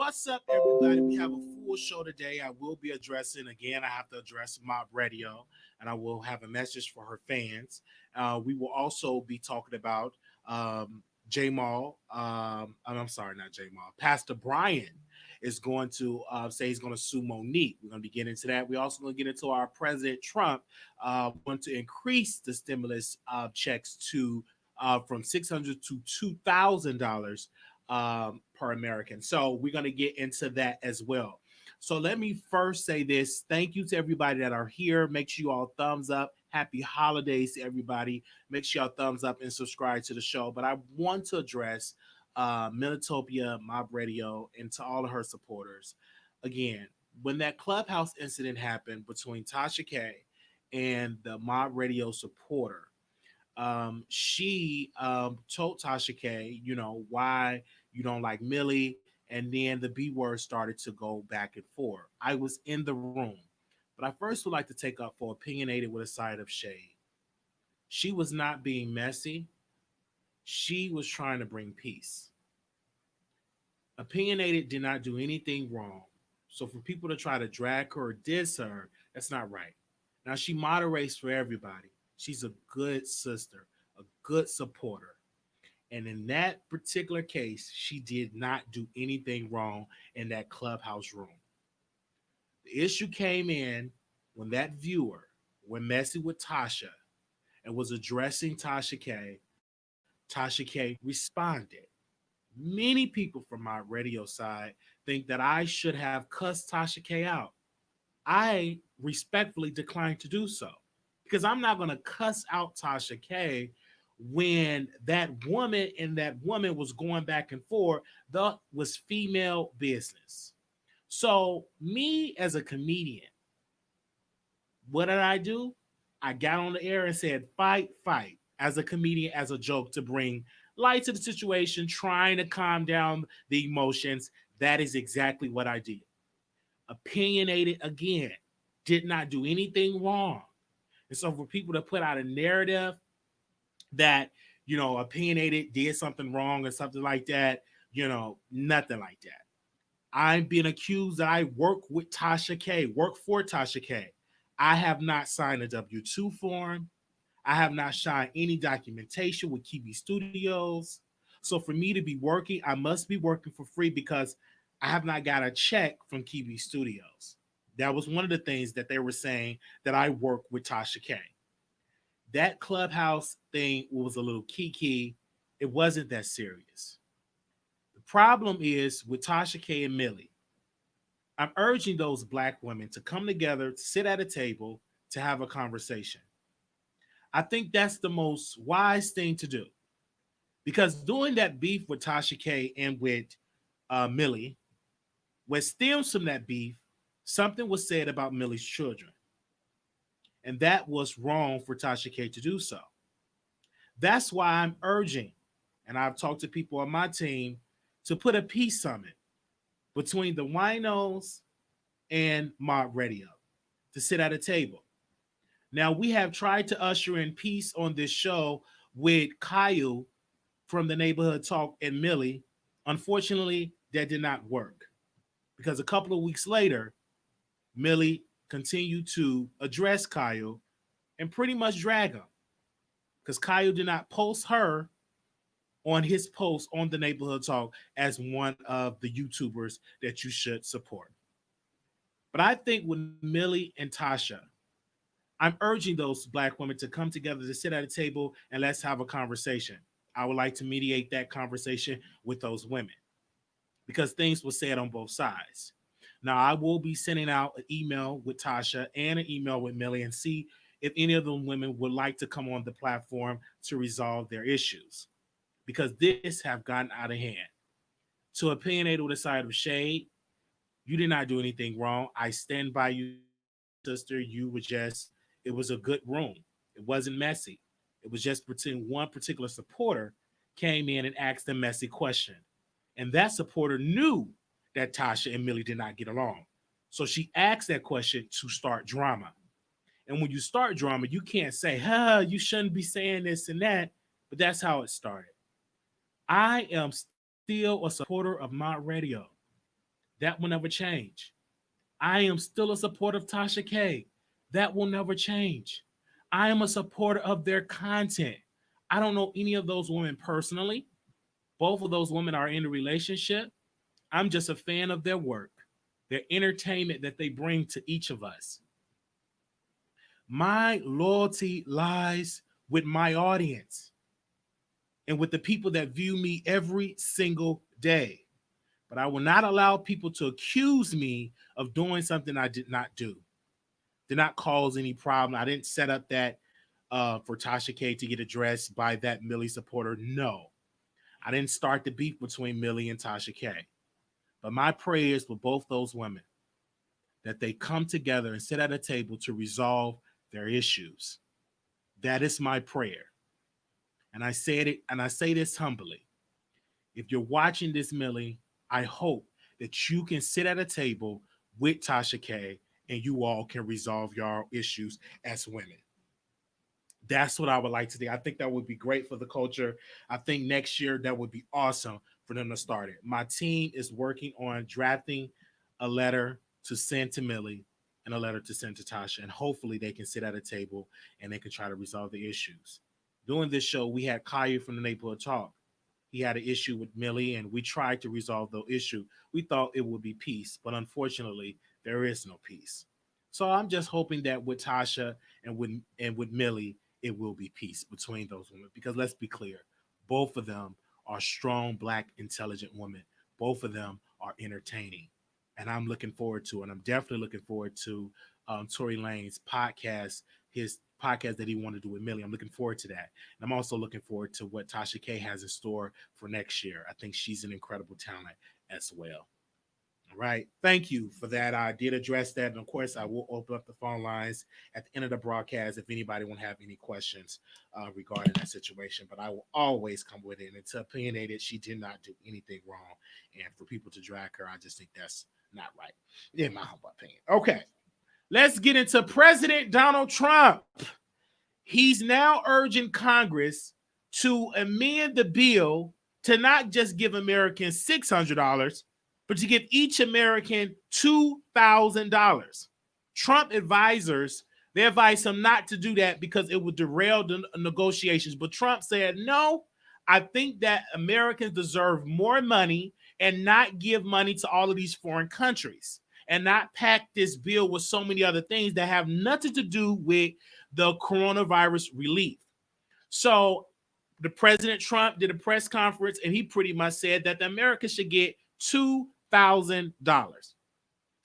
What's up, everybody? We have a full show today. I will be addressing, again, I have to address Mob Radio, and I will have a message for her fans. We will also be talking about Jamal. I'm sorry, not Jamal. Pastor Brian is going to say he's going to sue Monique. We're going to be getting into that. We're also going to get into our President Trump want to increase the stimulus checks to from $600 to $2,000 per American. So we're going to get into that as well. So let me first say this. Thank you to everybody that are here. Make sure you all thumbs up. Happy holidays to everybody. Make sure y'all thumbs up and subscribe to the show. But I want to address Militopia, Mob Radio, and to all of her supporters. Again, when that Clubhouse incident happened between Tasha K and the Mob Radio supporter, she told Tasha K, why you don't like Millie, and then the B word started to go back and forth. I was in the room, but I first would like to take up for opinionated with a side of shade. She was not being messy. She was trying to bring peace. Opinionated did not do anything wrong. So for people to try to drag her or diss her, that's not right. Now she moderates for everybody. She's a good sister, a good supporter. And in that particular case, she did not do anything wrong in that clubhouse room. The issue came in when that viewer went messing with Tasha and was addressing Tasha K. Tasha K responded. Many people from my radio side think that I should have cussed Tasha K out. I respectfully declined to do so because I'm not going to cuss out Tasha K when that woman and that woman was going back and forth. That was female business. So me as a comedian, what did I do? I got on the air and said, fight, fight, as a comedian, as a joke to bring light to the situation, trying to calm down the emotions. That is exactly what I did. Opinionated again, did not do anything wrong. And so for people to put out a narrative that, opinionated did something wrong or something like that, nothing like that. I'm being accused that I work with Tasha K, work for Tasha K. I have not signed a W-2 form. I have not signed any documentation with Kiwi Studios. So for me to be working, I must be working for free because I have not got a check from Kiwi Studios. That was one of the things that they were saying, that I work with Tasha K. That clubhouse thing was a little kiki. It wasn't that serious. The problem is with Tasha K and Millie. I'm urging those black women to come together, to sit at a table, to have a conversation. I think that's the most wise thing to do. Because doing that beef with Tasha K and with Millie, what stems from that beef, something was said about Millie's children. And that was wrong for Tasha K to do so. That's why I'm urging, and I've talked to people on my team, to put a peace summit between the winos and Mob Radio to sit at a table. Now, we have tried to usher in peace on this show with Caillou from the Neighborhood Talk and Millie. Unfortunately, that did not work because a couple of weeks later, Millie continued to address Caillou and pretty much drag him because Caillou did not post her on his post on the Neighborhood Talk as one of the YouTubers that you should support. But I think with Millie and Tasha, I'm urging those black women to come together to sit at a table and let's have a conversation. I would like to mediate that conversation with those women because things were said on both sides. Now, I will be sending out an email with Tasha and an email with Millie and see if any of them women would like to come on the platform to resolve their issues because this have gotten out of hand. To opinionate with a side of shade, you did not do anything wrong. I stand by you, sister. You were just, it was a good room. It wasn't messy. It was just between one particular supporter came in and asked a messy question. And that supporter knew that Tasha and Millie did not get along. So she asked that question to start drama. And when you start drama, you can't say, you shouldn't be saying this and that. But that's how it started. I am still a supporter of my radio. That will never change. I am still a supporter of Tasha K. That will never change. I am a supporter of their content. I don't know any of those women personally. Both of those women are in a relationship. I'm just a fan of their work, their entertainment that they bring to each of us. My loyalty lies with my audience and with the people that view me every single day. But I will not allow people to accuse me of doing something I did not do, did not cause any problem. I didn't set up that for Tasha K to get addressed by that Millie supporter. No, I didn't start the beef between Millie and Tasha K. But my prayers for both those women that they come together and sit at a table to resolve their issues. That is my prayer. And I said it, and I say this humbly. If you're watching this, Millie, I hope that you can sit at a table with Tasha K and you all can resolve your issues as women. That's what I would like to do. I think that would be great for the culture. I think next year that would be awesome for them to start it. My team is working on drafting a letter to send to Millie and a letter to send to Tasha, and hopefully they can sit at a table and they can try to resolve the issues. During this show, we had Kaya from the Neighborhood Talk. He had an issue with Millie, and we tried to resolve the issue. We thought it would be peace, but unfortunately, there is no peace. So I'm just hoping that with Tasha and with Millie, it will be peace between those women. Because let's be clear, both of them are strong, black, intelligent women. Both of them are entertaining, and I'm looking forward to it. I'm definitely looking forward to Tory Lane's podcast, his podcast that he wanted to do with Millie. I'm looking forward to that. And I'm also looking forward to what Tasha K has in store for next year. I think she's an incredible talent as well. All right. Thank you for that. I did address that. And of course, I will open up the phone lines at the end of the broadcast if anybody will have any questions regarding that situation. But I will always come with it. And to opinionate it, she did not do anything wrong. And for people to drag her, I just think that's not right, in my humble opinion. Okay. Let's get into President Donald Trump. He's now urging Congress to amend the bill to not just give Americans $600, but to give each American $2,000. Trump advisors, they advised him not to do that because it would derail the negotiations. But Trump said, no, I think that Americans deserve more money and not give money to all of these foreign countries and not pack this bill with so many other things that have nothing to do with the coronavirus relief. So the President Trump did a press conference and he pretty much said that the America should get $2,000.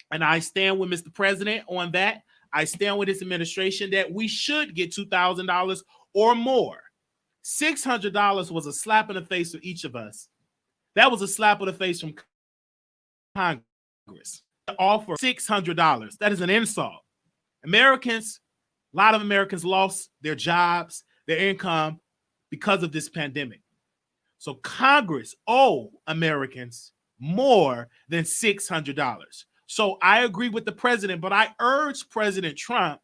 And I stand with Mr. President on that. I stand with his administration that we should get $2,000 or more. $600 was a slap in the face for each of us. That was a slap in the face from Congress. Offer $600. That is an insult. Americans, a lot of Americans lost their jobs, their income because of this pandemic. So Congress owe Americans more than $600. So I agree with the president, but I urge President Trump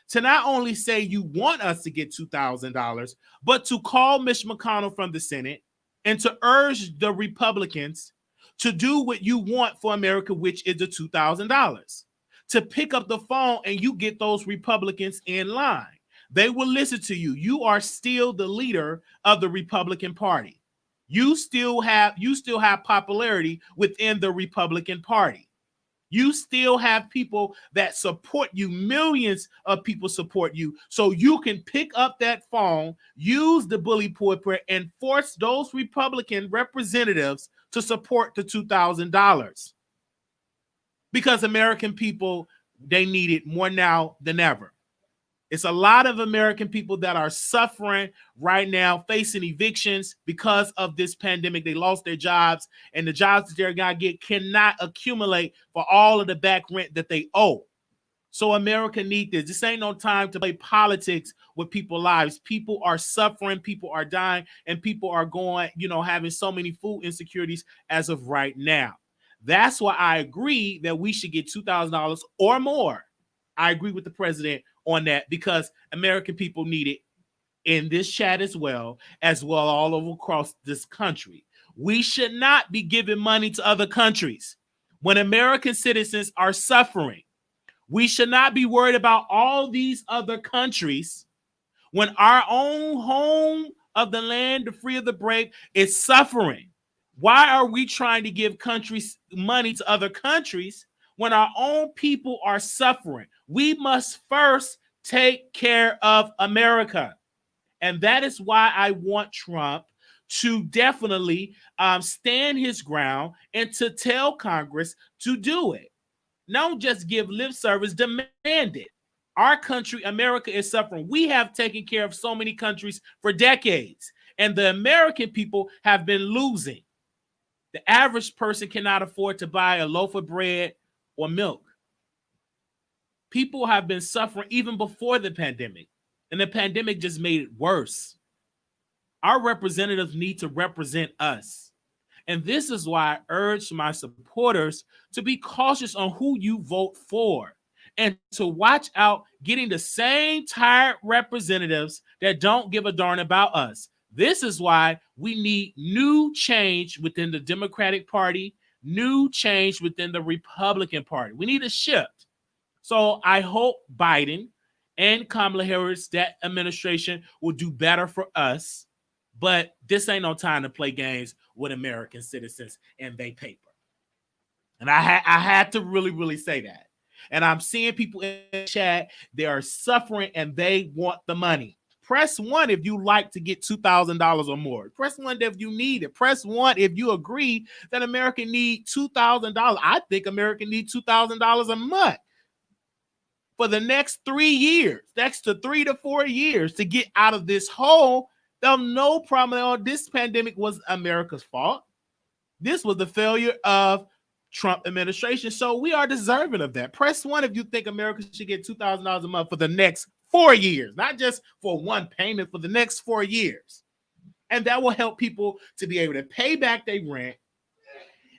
to not only say you want us to get $2,000, but to call Mitch McConnell from the Senate and to urge the Republicans to do what you want for America, which is the $2,000. To pick up the phone and you get those Republicans in line. They will listen to you. You are still the leader of the Republican Party. You still have popularity within the Republican Party. You still have people that support you. Millions of people support you. So you can pick up that phone, use the bully pulpit, and force those Republican representatives to support the $2,000. Because American people, they need it more now than ever. It's a lot of American people that are suffering right now, facing evictions because of this pandemic. They lost their jobs, and the jobs that they're going to get cannot accumulate for all of the back rent that they owe. So America needs this. This ain't no time to play politics with people's lives. People are suffering, people are dying, and people are going, having so many food insecurities as of right now. That's why I agree that we should get $2,000 or more. I agree with the president on that because American people need it in this chat as well all over across this country. We should not be giving money to other countries when American citizens are suffering. We should not be worried about all these other countries when our own home of the land, the free of the brave, is suffering. Why are we trying to give countries money to other countries when our own people are suffering? We must first take care of America. And that is why I want Trump to definitely stand his ground and to tell Congress to do it. Don't just give lip service, demand it. Our country, America, is suffering. We have taken care of so many countries for decades, and the American people have been losing. The average person cannot afford to buy a loaf of bread or milk. People have been suffering even before the pandemic, and the pandemic just made it worse. Our representatives need to represent us. And this is why I urge my supporters to be cautious on who you vote for and to watch out getting the same tired representatives that don't give a darn about us. This is why we need new change within the Democratic Party, new change within the Republican Party. We need a shift. So I hope Biden and Kamala Harris, that administration, will do better for us. But this ain't no time to play games with American citizens and they paper. And I had to really, really say that. And I'm seeing people in the chat, they are suffering and they want the money. Press 1 if you like to get $2,000 or more. Press 1 if you need it. Press 1 if you agree that America needs $2,000. I think America needs $2,000 a month for the next 3 years. Next to 3 to 4 years to get out of this hole. There's no problem at all. This pandemic was America's fault. This was the failure of Trump administration. So we are deserving of that. Press 1 if you think America should get $2,000 a month for the next 4 years, not just for one payment, for the next 4 years. And that will help people to be able to pay back their rent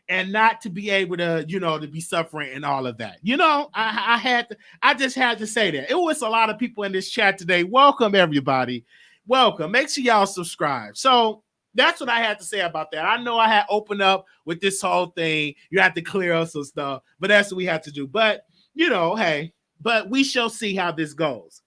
and not to be able to, to be suffering and all of that. I just had to say that. It was a lot of people in this chat today. Welcome, everybody. Welcome. Make sure y'all subscribe. So that's what I had to say about that. I know I had opened up with this whole thing. You have to clear up some stuff, but that's what we have to do. But, hey, but we shall see how this goes.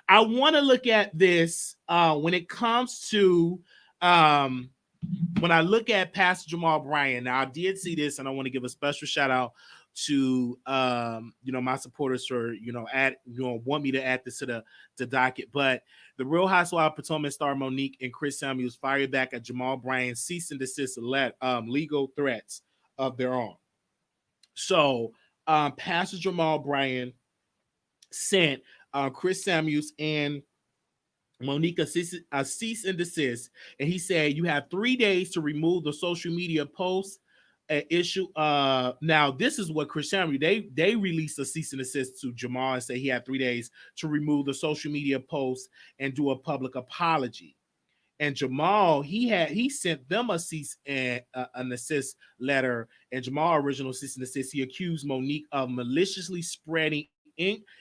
I want to look at this when it comes to when I look at Pastor Jamal Bryant. Now, I did see this, and I want to give a special shout out to my supporters for want me to add this to the docket. But the Real Housewives of Potomac star Monique and Chris Samuels fired back at Jamal Bryant's cease and desist legal threats of their own. So Pastor Jamal Bryant sent Chris Samuels and Monique a cease and desist, and he said you have 3 days to remove the social media posts issue. Now this is what Chris Samuel, they released a cease and desist to Jamal and say he had 3 days to remove the social media posts and do a public apology. And Jamal, he sent them a cease and an desist letter. And Jamal original cease and desist, he accused Monique of maliciously spreading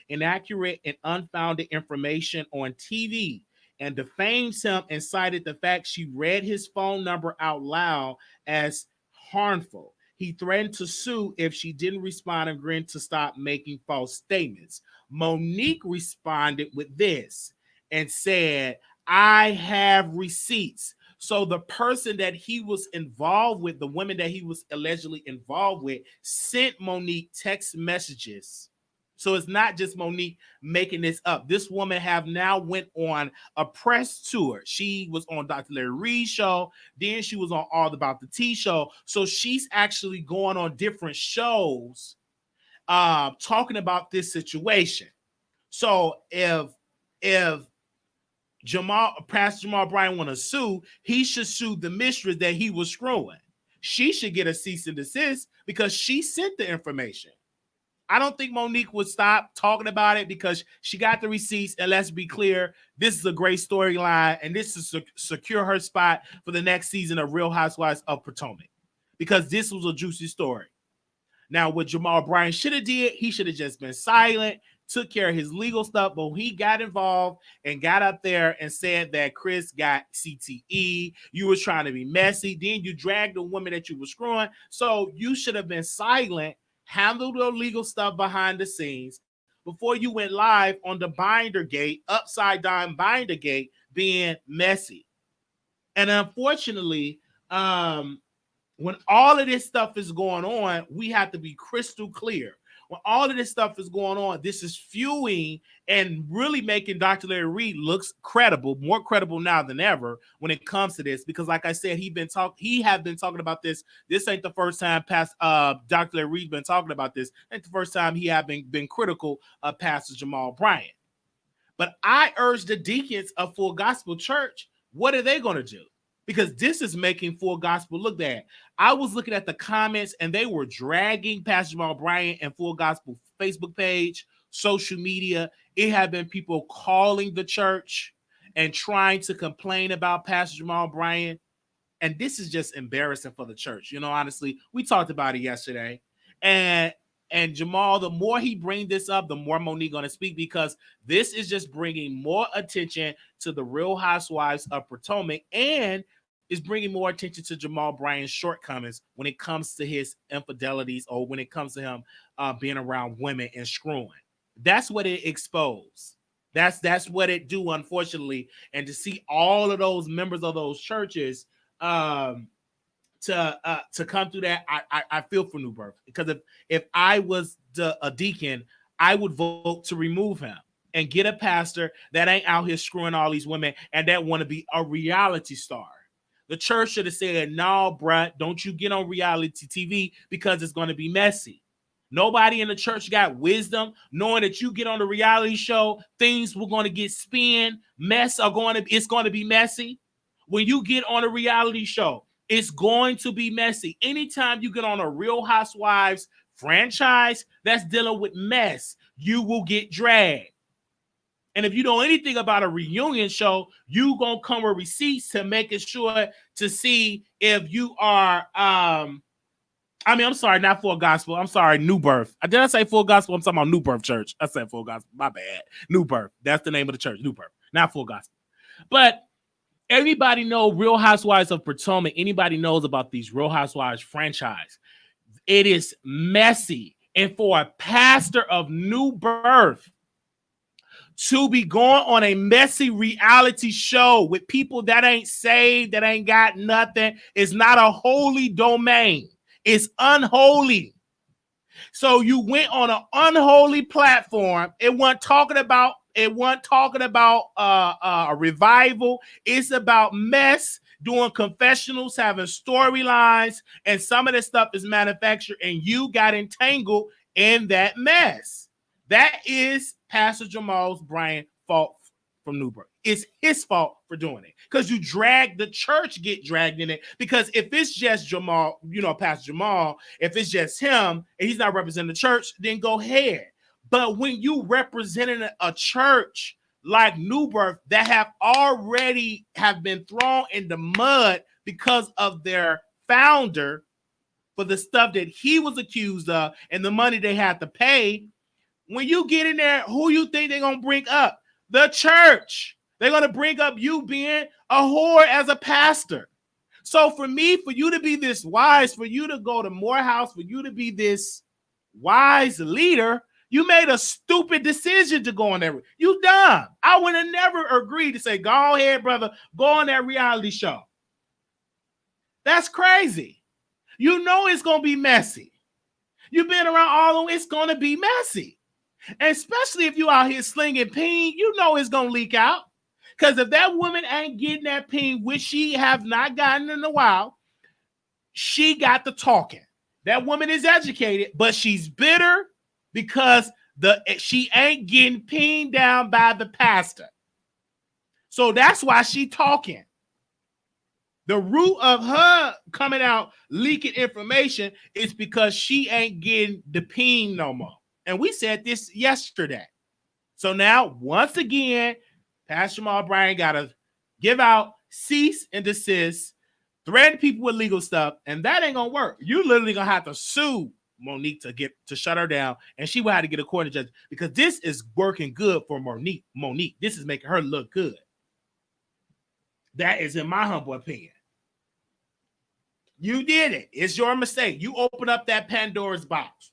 inaccurate and unfounded information on TV and defames him and cited the fact she read his phone number out loud as harmful. He threatened to sue if she didn't respond and agreed to stop making false statements. Monique responded with this and said, I have receipts. So the person that he was involved with, the woman that he was allegedly involved with, sent Monique text messages. So it's not just Monique making this up. This woman have now went on a press tour. She was on Dr. Larry Reid's show. Then she was on All About the Tea show. So she's actually going on different shows talking about this situation. So if Pastor Jamal Bryant want to sue, he should sue the mistress that he was screwing. She should get a cease and desist because she sent the information. I don't think Monique would stop talking about it because she got the receipts. And let's be clear, this is a great storyline, and this is secure her spot for the next season of Real Housewives of Potomac because this was a juicy story. Now, what Jamal Bryant should have did, he should have just been silent, took care of his legal stuff, but he got involved and got up there and said that Chris got CTE. You were trying to be messy. Then you dragged the woman that you were screwing. So you should have been silent, handled the legal stuff behind the scenes before you went live on the Binder Gate, upside down Binder Gate, being messy. And unfortunately, when all of this stuff is going on, we have to be crystal clear. When all of this stuff is going on, this is fueling and really making Dr. Larry Reid looks credible, more credible now than ever when it comes to this. Because like I said, he have been talking about this. This ain't the first time Dr. Larry Reid been talking about this. Ain't the first time he have been critical of Pastor Jamal Bryant. But I urge the deacons of Full Gospel Church, what are they going to do? Because this is making Full Gospel look bad. I was looking at the comments and they were dragging Pastor Jamal Bryant and Full Gospel Facebook page, social media. It had been people calling the church and trying to complain about Pastor Jamal Bryant. And this is just embarrassing for the church. You know, honestly, we talked about it yesterday. And Jamal, the more he brings this up, the more Monique going to speak, because this is just bringing more attention to the Real Housewives of Potomac and is bringing more attention to Jamal Bryant's shortcomings when it comes to his infidelities or when it comes to him being around women and screwing. That's what it exposed. That's what it do, unfortunately. And to see all of those members of those churches to come through that, I feel for New Birth, because if I was a deacon, I would vote to remove him and get a pastor that ain't out here screwing all these women and that want to be a reality star. The church should have said, no, bruh, don't you get on reality TV because it's going to be messy. Nobody in the church got wisdom, knowing that you get on the reality show, things were going to get spin, it's going to be messy. When you get on a reality show, it's going to be messy. Anytime you get on a Real Housewives franchise that's dealing with mess, you will get dragged. And if you know anything about a reunion show, you gonna come with receipts to making sure to see if you are. I'm sorry, not Full Gospel. I'm sorry, New Birth. Did I say Full Gospel? I'm talking about New Birth Church. I said Full Gospel. My bad. New Birth. That's the name of the church. New Birth, not Full Gospel. But everybody know Real Housewives of Potomac. Anybody knows about these Real Housewives franchise. It is messy, and for a pastor of New Birth to be going on a messy reality show with people that ain't saved, that ain't got nothing, is not a holy domain. It's unholy. So you went on an unholy platform. It wasn't talking about a revival. It's about mess, doing confessionals, having storylines, and some of this stuff is manufactured, and you got entangled in that mess. That is Pastor Jamal Bryant's fault from New Birth. It's his fault for doing it, because you drag the church, get dragged in it. Because if it's just Jamal, Pastor Jamal, if it's just him and he's not representing the church, then go ahead. But when you representing a church like New Birth that have been thrown in the mud because of their founder for the stuff that he was accused of and the money they had to pay, when you get in there, who you think they're going to bring up? The church. They're going to bring up you being a whore as a pastor. So for you to be this wise, for you to go to Morehouse, for you to be this wise leader, you made a stupid decision to go on there. You dumb. I would have never agreed to say, go ahead, brother, go on that reality show. That's crazy. You know it's going to be messy. You've been around all of them, it's going to be messy. And especially if you out here slinging peen, you know it's going to leak out. Because if that woman ain't getting that peen, which she have not gotten in a while, she got the talking. That woman is educated, but she's bitter because she ain't getting peened down by the pastor. So that's why she talking. The root of her coming out leaking information is because she ain't getting the peen no more. And we said this yesterday. So now, once again, Pastor Jamal Bryant got to give out cease and desist, threaten people with legal stuff, and that ain't going to work. You literally going to have to sue Monique to shut her down, and she will have to get a court judge because this is working good for Monique. This is making her look good. That is in my humble opinion. You did it. It's your mistake. You open up that Pandora's box.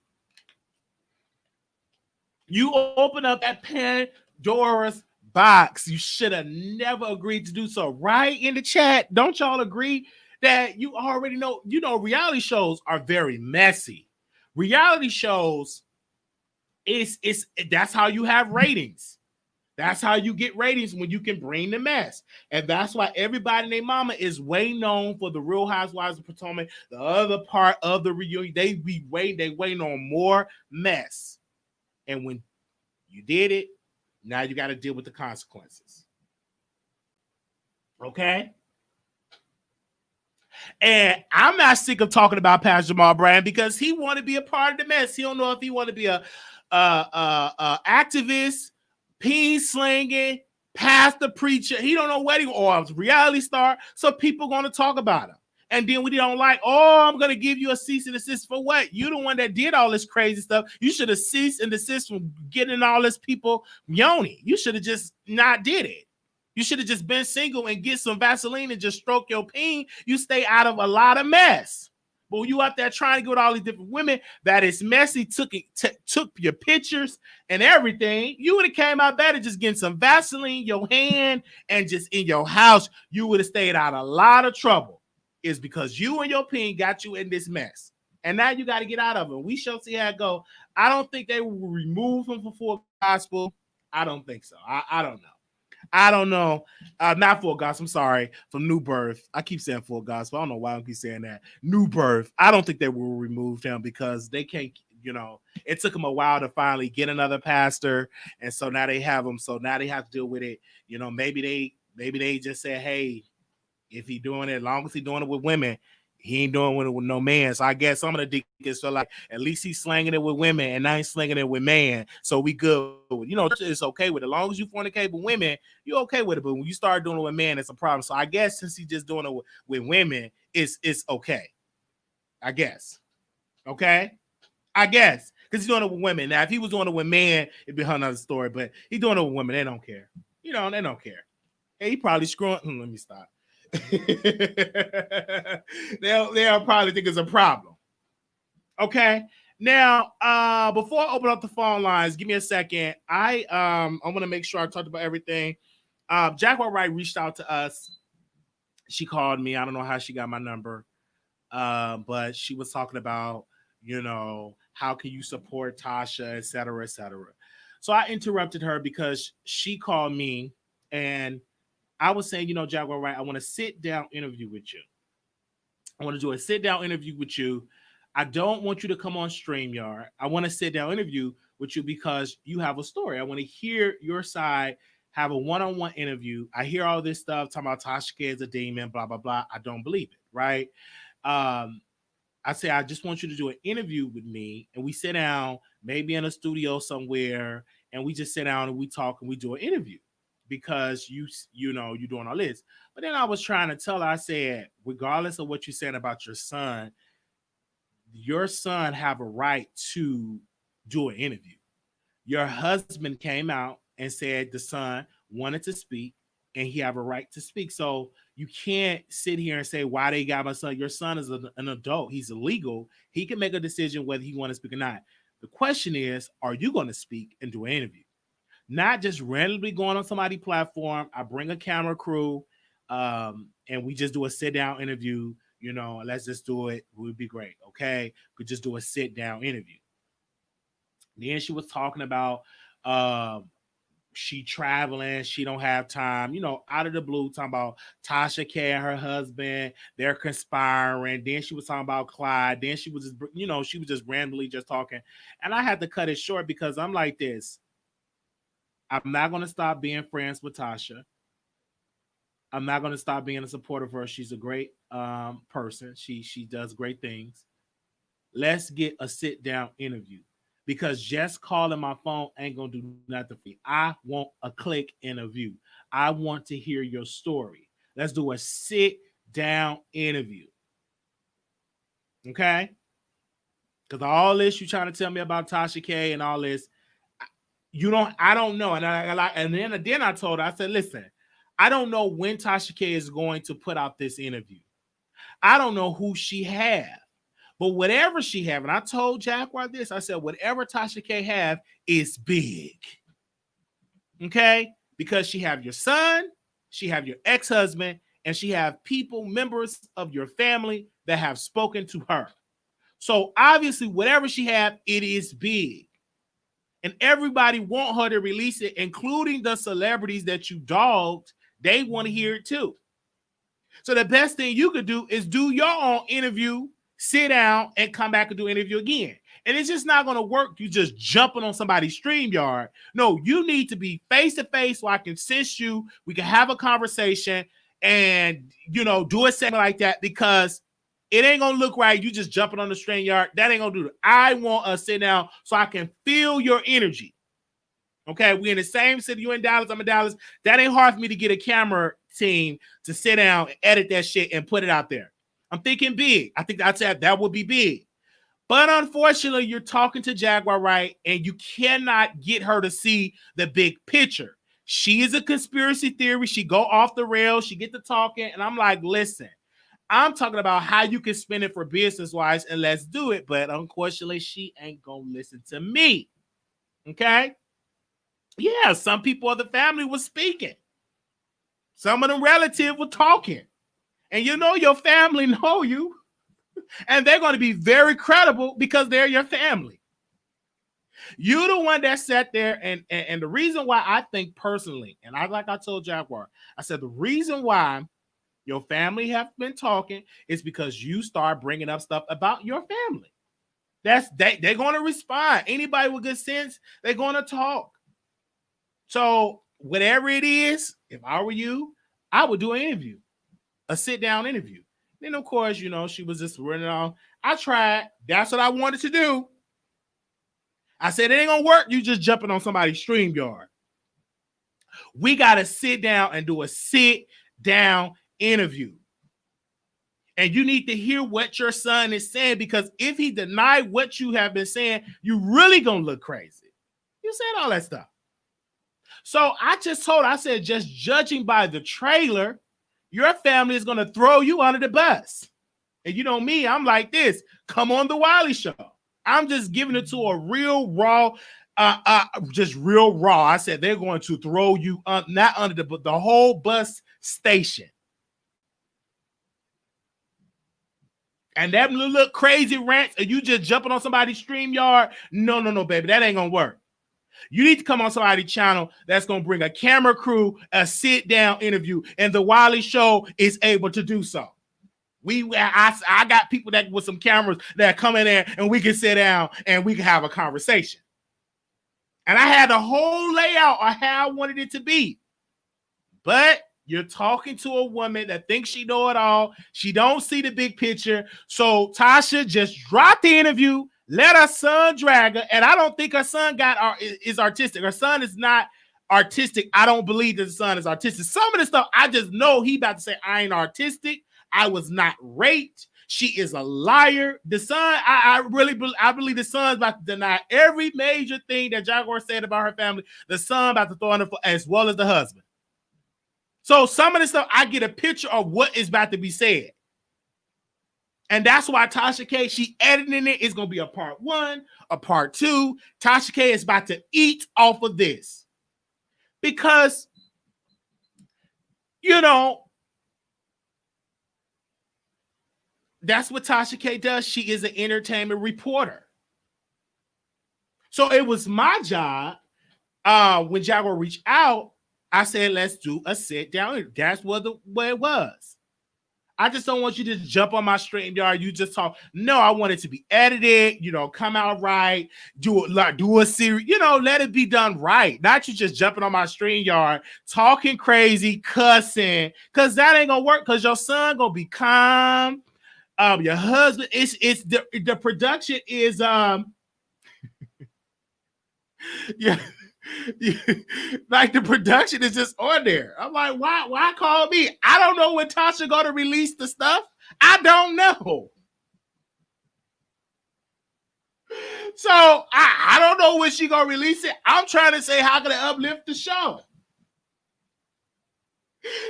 You open up that Pandora's box. You should have never agreed to do so. Right in the chat, don't y'all agree that you already know, reality shows are very messy. Reality shows, that's how you have ratings. That's how you get ratings, when you can bring the mess. And that's why everybody and their mama is way known for the Real Housewives of Potomac. The other part of the reunion, they waiting on more mess. And when you did it, now you got to deal with the consequences. Okay? And I'm not sick of talking about Pastor Jamal Bryant because he want to be a part of the mess. He don't know if he want to be a activist, peen slinging, pastor, preacher. He don't know what or a reality star. So people going to talk about him. And then we don't like, I'm going to give you a cease and desist for what? You the one that did all this crazy stuff. You should have ceased and desist from getting all this people yoni. You should have just not did it. You should have just been single and get some Vaseline and just stroke your peen. You stay out of a lot of mess. But when you out there trying to get with all these different women, that is messy, took your pictures and everything, you would have came out better just getting some Vaseline in your hand and just in your house. You would have stayed out of a lot of trouble. It's because you and your peen got you in this mess. And now you got to get out of it. We shall see how it go. I don't think they will remove him from full gospel. I don't think so. I don't know. I don't know. Not full gospel. I'm sorry. From New Birth. I keep saying full gospel. I don't know why I keep saying that. New Birth. I don't think they will remove him because they can't, it took them a while to finally get another pastor. And so now they have him. So now they have to deal with it. Maybe they just say, hey, if he doing it, as long as he doing it with women, he ain't doing it with no man. So I guess some of the deacons feel like at least he's slanging it with women and I ain't slanging it with man. So we good. It's okay with it. As long as you fornicate with women, you're okay with it. But when you start doing it with men, it's a problem. So I guess since he's just doing it with women, it's okay. I guess. Okay? I guess. Because he's doing it with women. Now, if he was doing it with men, it'd be another story. But he's doing it with women. They don't care. They don't care. Hey, he probably screwing. Let me stop. they'll probably think it's a problem. Okay. Now, before I open up the phone lines, give me a second. I want to make sure I talked about everything. Jaguar Wright reached out to us. She called me. I don't know how she got my number, but she was talking about, how can you support Tasha, et cetera, et cetera. So I interrupted her because she called me and I was saying, Jaguar Wright, I want to sit down interview with you. I want to do a sit down interview with you. I don't want you to come on StreamYard. I want to sit down interview with you because you have a story. I want to hear your side, have a one-on-one interview. I hear all this stuff talking about Tasha K is a demon, blah, blah, blah. I don't believe it, right? I say, I just want you to do an interview with me and we sit down, maybe in a studio somewhere, and we just sit down and we talk and we do an interview. Because you're doing all this. But then I was trying to tell her, I said, regardless of what you're saying about your son have a right to do an interview. Your husband came out and said the son wanted to speak and he have a right to speak. So you can't sit here and say, why they got my son? Your son is an adult. He's legal. He can make a decision whether he want to speak or not. The question is, are you going to speak and do an interview? Not just randomly going on somebody's platform. I bring a camera crew and we just do a sit down interview You know, let's just do it. It would be great. Okay. Could just do a sit down interview. Then she was talking about she traveling, she don't have time, you know, out of the blue, talking about Tasha K and her husband, they're conspiring. Then she was talking about Clyde. Then she was just, you know, she was just randomly just talking. And I had to cut it short because I'm like this. I'm not going to stop being friends with Tasha. I'm not going to stop being a supporter of her. She's a great person. She does great things. Let's get a sit down interview, because just calling my phone ain't gonna do nothing for you. I want a click interview. I want to hear your story. Let's do a sit down interview. Okay? Because all this you trying to tell me about Tasha K and all this, I don't know. And then I told her, I said, listen, I don't know when Tasha K is going to put out this interview. I don't know who she has. But whatever she have, and I told Jaguar this, I said, whatever Tasha K have is big. Okay? Because she have your son, she have your ex-husband, and she have people, members of your family that have spoken to her. So obviously, whatever she have, it is big. And everybody want her to release it, including the celebrities that you dogged. They want to hear it too. So the best thing you could do is do your own interview, sit down, and come back and do an interview again. And it's just not going to work. You just jumping on somebody's StreamYard. No, you need to be face-to-face so I can assist you. We can have a conversation and, you know, do a segment like that, because it ain't going to look right. You just jumping on the StreamYard. That ain't going to do it. I want to sit down so I can feel your energy. Okay, we in the same city. You in Dallas, I'm in Dallas. That ain't hard for me to get a camera team to sit down and edit that shit and put it out there. I'm thinking big. I think that would be big. But unfortunately, you're talking to Jaguar Wright, and you cannot get her to see the big picture. She is a conspiracy theory. She go off the rails. She get to talking, and I'm like, listen, I'm talking about how you can spend it for business-wise, and let's do it. But unfortunately, she ain't going to listen to me. Okay? Yeah, some people of the family were speaking. Some of them relatives were talking. And you know your family know you. And they're going to be very credible because they're your family. You're the one that sat there, and the reason why I think personally, and I told Jaguar, I said the reason why your family have been talking is because you start bringing up stuff about your family. They're going to respond. Anybody with good sense, they're going to talk. So whatever it is, if I were you, I would do an interview, a sit-down interview. Then, of course, you know, she was just running on. I tried. That's what I wanted to do. I said, it ain't going to work. You just jumping on somebody's StreamYard. We got to sit down and do a sit-down interview. And you need to hear what your son is saying, because if he denied what you have been saying, you really going to look crazy. You said all that stuff. So I said, just judging by the trailer, your family is going to throw you under the bus. And you know me, I'm like this. Come on the Wiley Show. I'm just giving it to a real raw, just real raw. I said they're going to throw you not under the whole bus station. And that little crazy rant, are you just jumping on somebody's StreamYard? No, baby, that ain't going to work. You need to come on somebody's channel that's going to bring a camera crew, a sit-down interview, and the Wiley Show is able to do so. I got people that with some cameras that come in there, and we can sit down and we can have a conversation. And I had the whole layout of how I wanted it to be. But you're talking to a woman that thinks she know it all. She don't see the big picture. So Tasha just dropped the interview. Let her son drag her, and I don't think her son is artistic. Her son is not artistic. I don't believe that the son is artistic. Some of the stuff, I just know he about to say, I ain't artistic. I was not raped. She is a liar. The son, I believe the son's about to deny every major thing that Jaguar said about her family. The son about to throw in as well as the husband. So some of the stuff, I get a picture of what is about to be said. And that's why Tasha K, she editing it. It's going to be a part 1, a part 2. Tasha K is about to eat off of this. Because, you know, That's what Tasha K does. She is an entertainment reporter. So it was my job. When Jaguar reached out, I said, let's do a sit down. That's what it was. I just don't want you to jump on my StreamYard. You just talk. No, I want it to be edited, come out right, do a series, let it be done right. Not you just jumping on my StreamYard, talking crazy, cussing, because that ain't gonna work, because your son gonna be calm. Your husband, it's the production is yeah. Like the production is just on there. I'm like, why call me? I don't know when Tasha gonna release the stuff. I don't know. So I don't know when she gonna release it. I'm trying to say, how can I uplift the show?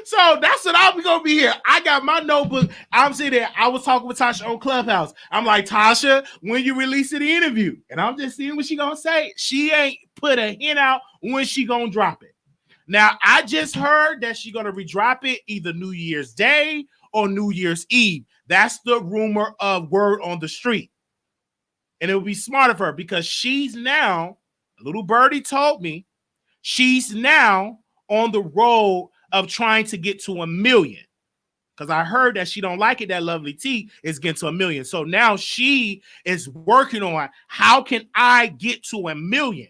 So that's what I'm gonna be here. I got my notebook. I'm sitting there. I was talking with Tasha on Clubhouse. I'm like, Tasha, when you releasing the interview? And I'm just seeing what she gonna say. She ain't put a hint out when she gonna drop it. Now, I just heard that she gonna redrop it either New Year's Day or New Year's Eve. That's the rumor of word on the street. And it would be smart of her, because she's now, a little birdie told me, she's now on the road of trying to get to 1 million. Because I heard that she don't like it, that Lovely T is getting to 1 million. So now she is working on, how can I get to 1 million?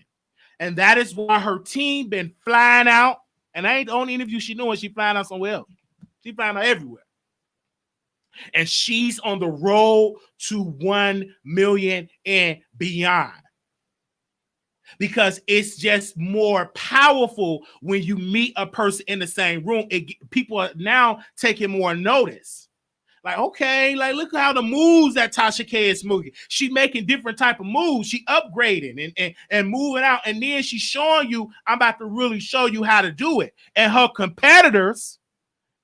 And that is why her team been flying out. And I ain't the only interview she doing. She flying out somewhere else. She flying out everywhere. And she's on the road to 1 million and beyond. Because it's just more powerful when you meet a person in the same room. People are now taking more notice. Like, okay, like look how the moves that Tasha K is moving. She making different type of moves. She upgrading and moving out. And then she's showing you, I'm about to really show you how to do it. And her competitor,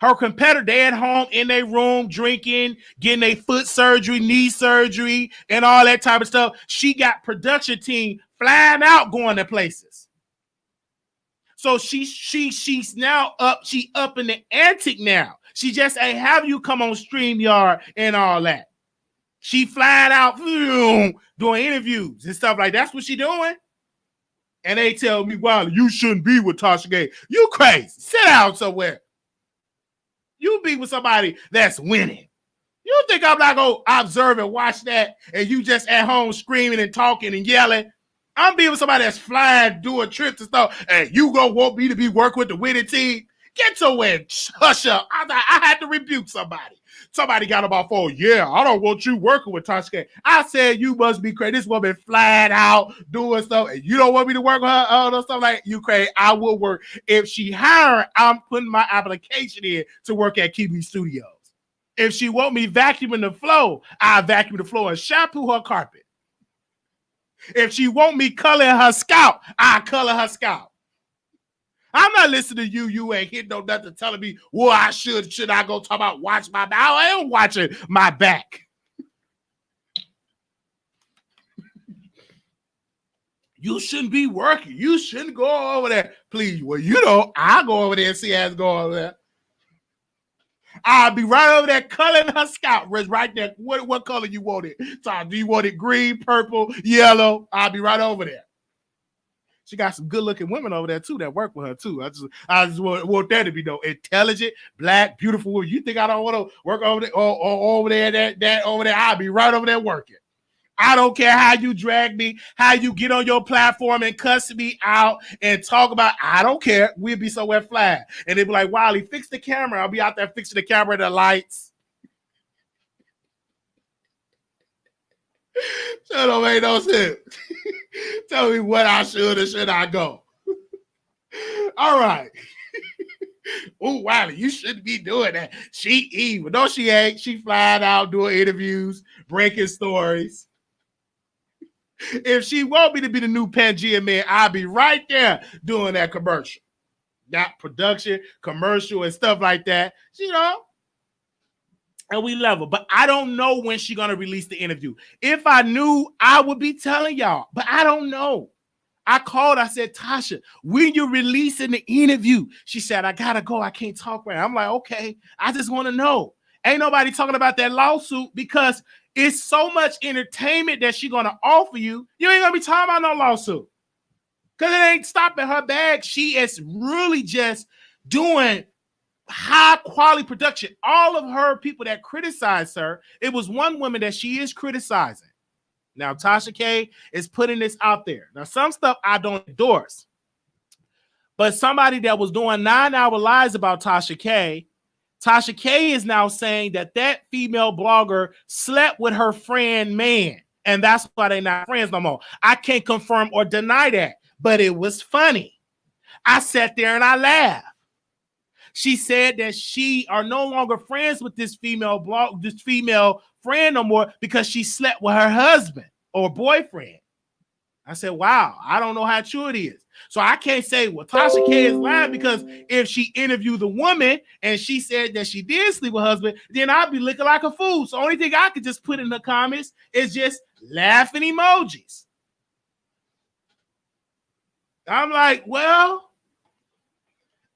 they at home in their room drinking, getting their foot surgery, knee surgery, and all that type of stuff. She got production team flying out, going to places. So she's now up. She up in the antic now. She just ain't have you come on StreamYard and all that. She flying out, doing interviews and stuff like that. That's what she doing. And they tell me, wow, you shouldn't be with Tasha K. You crazy. Sit down somewhere. You be with somebody that's winning. You think I'm not going to observe and watch that, and you just at home screaming and talking and yelling? I'm being with somebody that's flying, doing trips and stuff, and you going to want me to be working with the winning team? Get somewhere and hush up. I had to rebuke somebody. Somebody got on my phone. Yeah, I don't want you working with Tasha K. I said, you must be crazy. This woman flying out, doing stuff, and you don't want me to work with her? Oh, stuff like you crazy. I will work. If she hiring, I'm putting my application in to work at Kiwi Studios. If she want me vacuuming the floor, I vacuum the floor and shampoo her carpet. If she want me coloring her scalp, I color her scalp. I'm not listening to you. You ain't hitting no nothing telling me, well, I should I go talk about watch my back? I am watching my back. You shouldn't be working. You shouldn't go over there. Please, well, I'll go over there and see how it's going over there. I'll be right over there coloring her scalp right there. What color you want it? So do you want it green, purple, yellow? I'll be right over there. She got some good-looking women over there too that work with her too. I just want that to be intelligent, black, beautiful women. You think I don't want to work over there? Over there, that over there? I'll be right over there working. I don't care how you drag me, how you get on your platform and cuss me out and talk about. I don't care. We'll be somewhere flying, and they'll be like, "Wiley, fix the camera." I'll be out there fixing the camera and the lights. That don't make no sense. Tell me what I should or should I go. All right. Oh, Wiley, you shouldn't be doing that. She evil. No, she ain't. She flying out doing interviews, breaking stories. If she want me to be the new Pangea man, I'll be right there doing that commercial. That production, commercial, and stuff like that. And we level. But I don't know when she's going to release the interview. If I knew, I would be telling y'all. But I don't know. I called. I said, Tasha, when you releasing the interview? She said, I got to go. I can't talk right now. I'm like, okay. I just want to know. Ain't nobody talking about that lawsuit because it's so much entertainment that she's gonna offer you. You ain't gonna be talking about no lawsuit because it ain't stopping her bag. She is really just doing high quality production. All of her people that criticize her, it was one woman that she is criticizing. Now, Tasha K is putting this out there. Now, some stuff I don't endorse, but somebody that was doing 9-hour lives about Tasha K is now saying that that female blogger slept with her friend man, and that's why they're not friends no more. I can't confirm or deny that, but it was funny. I sat there and I laughed. She said that she are no longer friends with this female friend no more because she slept with her husband or boyfriend. I said, wow, I don't know how true it is. So I can't say, well, Tasha K is lying because if she interviewed the woman and she said that she did sleep with her husband, then I'd be looking like a fool. So the only thing I could just put in the comments is just laughing emojis. I'm like, well,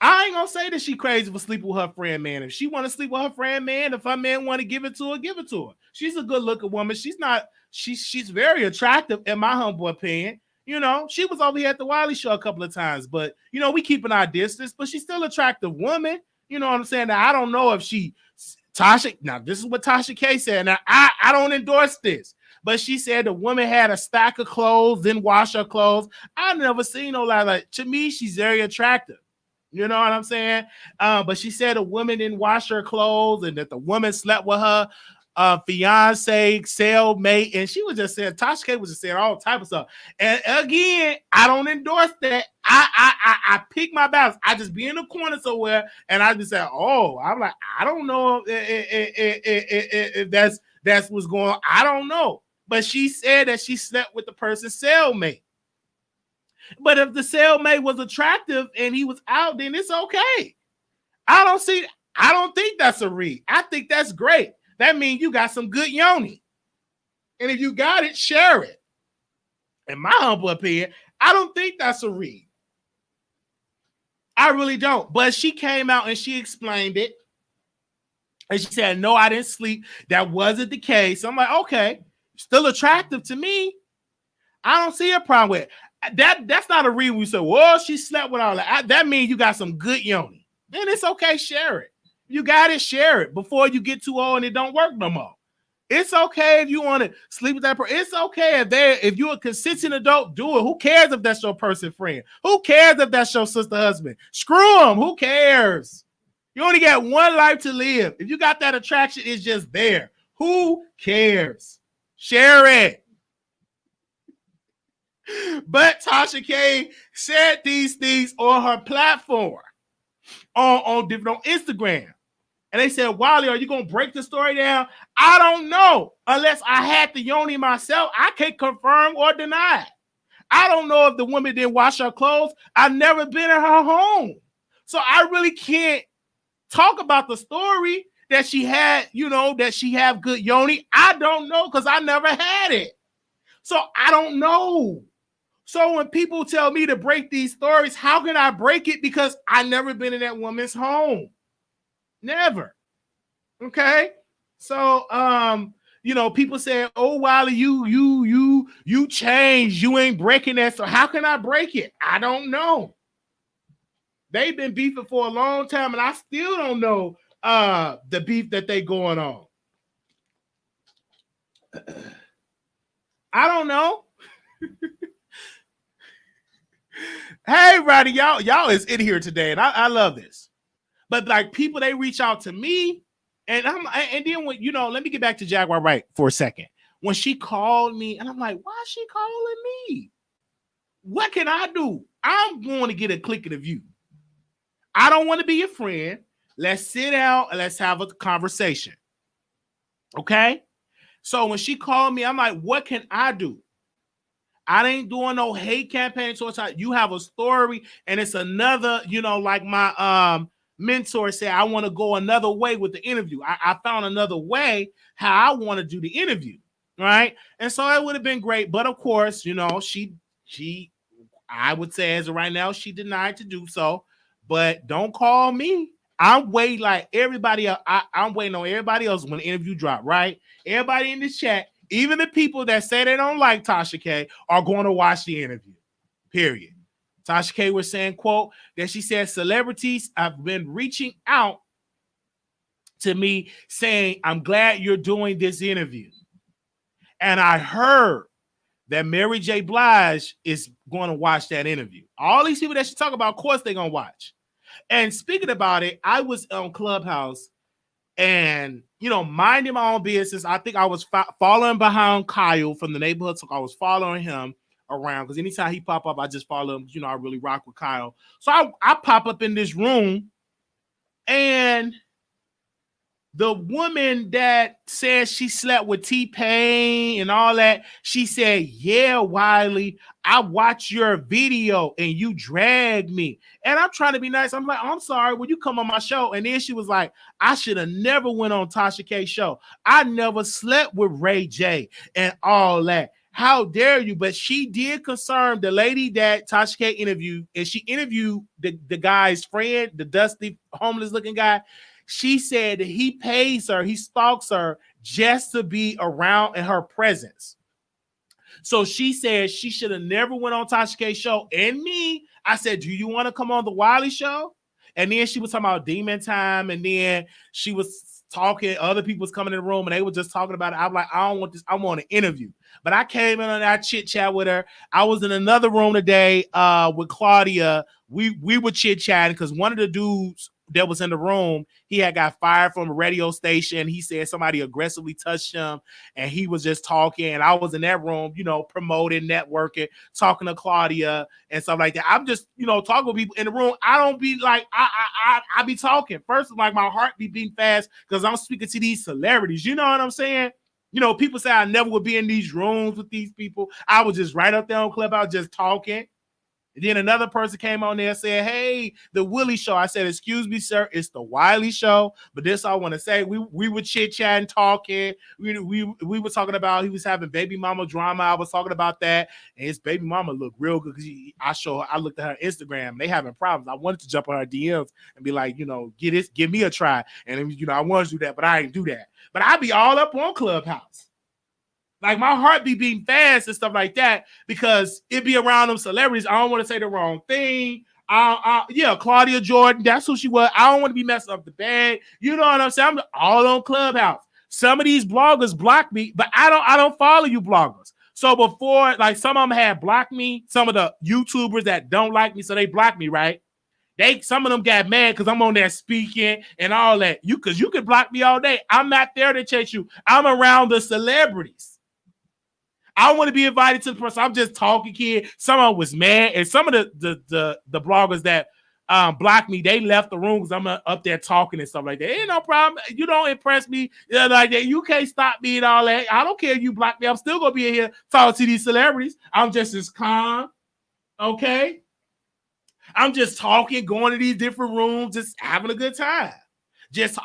I ain't gonna say that she crazy for sleeping with her friend man. If she want to sleep with her friend man, if her man want to give it to her, give it to her. She's a good looking woman. She's very attractive in my humble opinion. You know, she was over here at the Wiley Show a couple of times, but you know, we keeping our distance, but she's still an attractive woman. You know what I'm saying? Now, I don't know if now this is what Tasha K said. Now, I don't endorse this, but she said the woman had a stack of clothes, then wash her clothes. I never seen no like to me, she's very attractive. You know what I'm saying? But she said a woman didn't wash her clothes and that the woman slept with her fiance, cellmate, and she was just saying, Tasha K was just saying all type of stuff. And again, I don't endorse that. I pick my battles. I just be in the corner somewhere and I just say, oh, I'm like, I don't know if that's what's going on. I don't know. But she said that she slept with the person's cellmate. But if the cellmate was attractive and he was out, then it's okay. I don't think that's a read. I think that's great. That means you got some good yoni. And if you got it, share it. In my humble opinion, I don't think that's a read. I really don't. But she came out and she explained it. And she said, no, I didn't sleep. That wasn't the case. I'm like, okay, still attractive to me. I don't see a problem with it. That's not a read. We say, well, she slept with all that. That means you got some good yoni. Then it's okay, share it. You got it, share it before you get too old and it don't work no more. It's okay if you want to sleep with that person. It's okay if you're a consistent adult, do it. Who cares if that's your person friend? Who cares if that's your sister husband? Screw them. Who cares? You only got one life to live. If you got that attraction, it's just there. Who cares? Share it. But Tasha K said these things on her platform on Instagram. And they said, Wiley, are you going to break the story down? I don't know. Unless I had the yoni myself, I can't confirm or deny it. I don't know if the woman didn't wash her clothes. I've never been in her home. So I really can't talk about the story that she had, that she have good yoni. I don't know because I never had it. So I don't know. So when people tell me to break these stories, how can I break it? Because I never been in that woman's home. Never. Okay. So, people say, oh, Wiley, you changed. You ain't breaking that. So how can I break it? I don't know. They've been beefing for a long time and I still don't know the beef that they going on. I don't know. Hey, Roddy, y'all is in here today, and I love this. But like people, they reach out to me, and then when let me get back to Jaguar Wright for a second. When she called me, and I'm like, why is she calling me? What can I do? I'm going to get a click of the view. I don't want to be your friend. Let's sit down and let's have a conversation. Okay? So when she called me, I'm like, what can I do? I ain't doing no hate campaign towards her. You have a story, and it's another, like my mentor said, I want to go another way with the interview. I found another way how I want to do the interview, right? And so it would have been great. But of course, I would say as of right now, she denied to do so. But don't call me I'm waiting like everybody else. I'm waiting on everybody else when the interview drop, right? Everybody in this chat, even the people that say they don't like Tasha K, are going to watch the interview. Period. Tasha K was saying, quote, that she said, celebrities have been reaching out to me saying, I'm glad you're doing this interview. And I heard that Mary J. Blige is going to watch that interview. All these people that she talk about, of course, they're going to watch. And speaking about it, I was on Clubhouse and, you know, minding my own business. I think I was following behind Kyle from the neighborhood. So I was following him around because anytime he pop up, I just follow him. You know, I really rock with Kyle. So I pop up in this room and the woman that says she slept with T-Pain and all that, she said, yeah, Wiley, I watched your video and you dragged me. And I'm trying to be nice. I'm like, I'm sorry, will you come on my show? And then she was like, I should have never went on Tasha K's show. I never slept with Ray J and all that. How dare you? But she did confirm the lady that Tasha K interviewed, and she interviewed the guy's friend, the dusty, homeless looking guy. She said that he pays her, he stalks her just to be around in her presence. So she said she should have never went on Tasha K's show. And me, I said, do you want to come on the Wiley Show? And then she was talking about Demon Time. And then she was talking, other people was coming in the room and they were just talking about it. I'm like, I don't want this. I want an interview. But I came in on that chit chat with her. I was in another room today with Claudia. We were chit chatting because one of the dudes that was in the room, he had got fired from a radio station. He said somebody aggressively touched him and he was just talking. And I was in that room, you know, promoting, networking, talking to Claudia and stuff like that. I'm just, you know, talking with people in the room. I don't be like, I be talking. First, like my heart be beating fast because I'm speaking to these celebrities. You know what I'm saying? You know, people say I never would be in these rooms with these people. I was just right up there on Clubhouse just talking. And then another person came on there and said, hey, the Wiley Show. I said, excuse me, sir, it's the Wiley Show. But this I want to say, we were chit-chatting, talking. We were talking about he was having baby mama drama. I was talking about that. And his baby mama looked real good because I looked at her Instagram. And they having problems. I wanted to jump on her DMs and be like, you know, give me a try. And, you know, I wanted to do that, but I didn't do that. But I be all up on Clubhouse. Like my heart be beating fast and stuff like that because it be around them celebrities. I don't want to say the wrong thing. Yeah, Claudia Jordan, that's who she was. I don't want to be messing up the bag. You know what I'm saying? I'm all on Clubhouse. Some of these bloggers block me, but I don't follow you bloggers. So before, like some of them had blocked me, some of the YouTubers that don't like me, so they blocked me, right? Some of them got mad because I'm on there speaking and all that. Because you can block me all day. I'm not there to chase you. I'm around the celebrities. I want to be invited to the person. I'm just talking, kid. Someone was mad, and some of the bloggers that blocked me, they left the room because I'm up there talking and stuff like that. Ain't no problem. You don't impress me like that. You can't stop me and all that. I don't care if you block me. I'm still gonna be in here talking to these celebrities. I'm just as calm, okay? I'm just talking, going to these different rooms, just having a good time.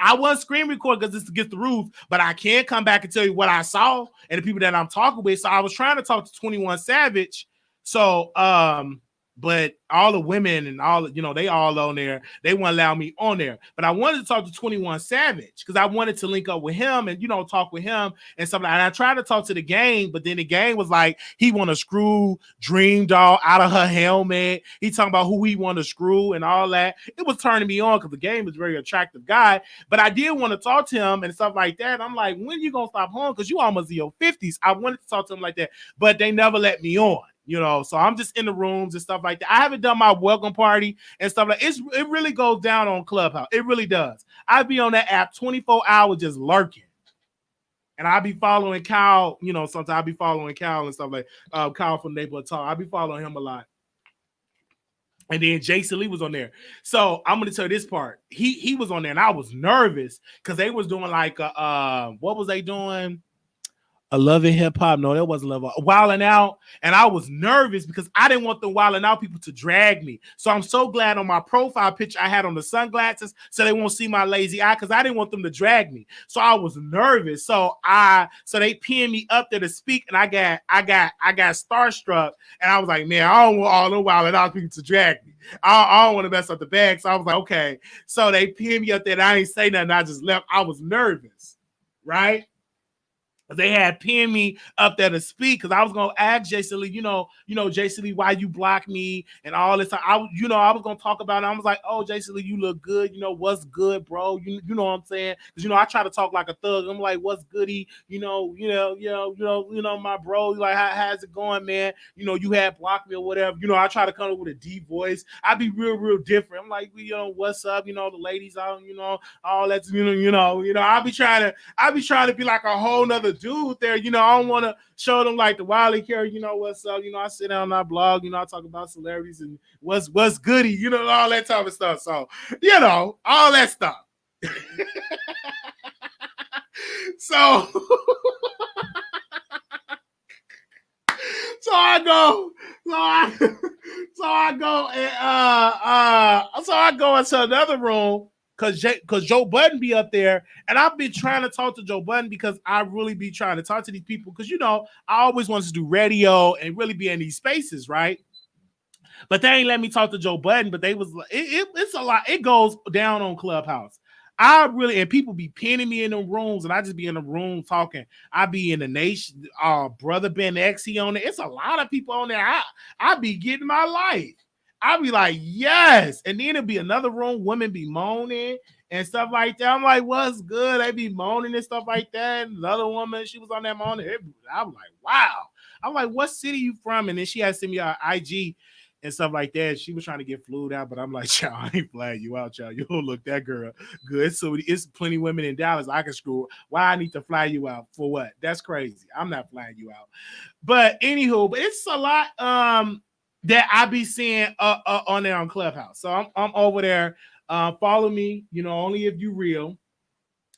I wasn't screen recording because this is against the rules, but I can come back and tell you what I saw and the people that I'm talking with. So I was trying to talk to 21 Savage. So but all the women and all, you know, they all on there. They won't allow me on there. But I wanted to talk to 21 Savage because I wanted to link up with him and, you know, talk with him and stuff like that. And I tried to talk to the gang, but then the gang was like, he want to screw Dream Doll out of her helmet. He talking about who he want to screw and all that. It was turning me on because the game is a very attractive guy. But I did want to talk to him and stuff like that. I'm like, when you going to stop home? Because you almost in your 50s. I wanted to talk to him like that, but they never let me on. You know, so I'm just in the rooms and stuff like that. I haven't done my welcome party and stuff like that. It really goes down on Clubhouse. It really does. I be on that app 24 hours just lurking. And I be following Kyle, you know, sometimes I be following Kyle and stuff like Kyle from Neighborhood Talk. I be following him a lot. And then Jason Lee was on there. So I'm going to tell you this part. He was on there and I was nervous because they was doing like, what was they doing? A Love in Hip Hop. No, that wasn't Love. Wilding Out. And I was nervous because I didn't want the Wilding Out people to drag me. So I'm so glad on my profile picture I had on the sunglasses so they won't see my lazy eye because I didn't want them to drag me. So I was nervous. So they pinned me up there to speak, and I got starstruck, and I was like, man, I don't want all the Wilding Out people to drag me. I don't want to mess up the bag. So I was like, okay. So they pinned me up there, and I didn't say nothing. I just left. I was nervous, right? They had pinned me up there to speak because I was gonna ask Jason Lee, you know, Jason Lee, why you blocked me and all this. I was gonna talk about it. I was like, oh, Jason Lee, you look good. You know what's good, bro? You know what I'm saying? Because I try to talk like a thug. I'm like, what's goody? You know, my bro. Like, how's it going, man? You had blocked me or whatever. I try to come up with a deep voice. I be real different. I'm like, what's up? The ladies out. All that's I be trying to be like a whole nother dude there. I don't want to show them like the Wiley character, what's up. I sit down on our blog, I talk about celebrities and what's goody, all that type of stuff. So, all that stuff. So I go into another room because Joe Budden be up there, and I've been trying to talk to Joe Budden because I really be trying to talk to these people because I always wanted to do radio and really be in these spaces, right? But they ain't let me talk to Joe Budden. But they was it's a lot. It goes down on Clubhouse. And people be pinning me in the rooms, and I just be in the room talking. I be in the nation, brother Ben X, he on there. It's a lot of people on there. I be getting my life. I be like, yes. And then it'll be another room, women be moaning and stuff like that. I'm like, what's good? They be moaning and stuff like that. And another woman, she was on that moaning. I'm like, wow. I'm like, what city you from? And then she had sent me an IG and stuff like that. She was trying to get flued out, but I'm like, child, I ain't flying you out, child. You don't look that girl good. So it's plenty of women in Dallas I can screw. Why I need to fly you out? For what? That's crazy. I'm not flying you out. But anywho, it's a lot that I be seeing on there on Clubhouse. So I'm over there. Follow me, only if you real.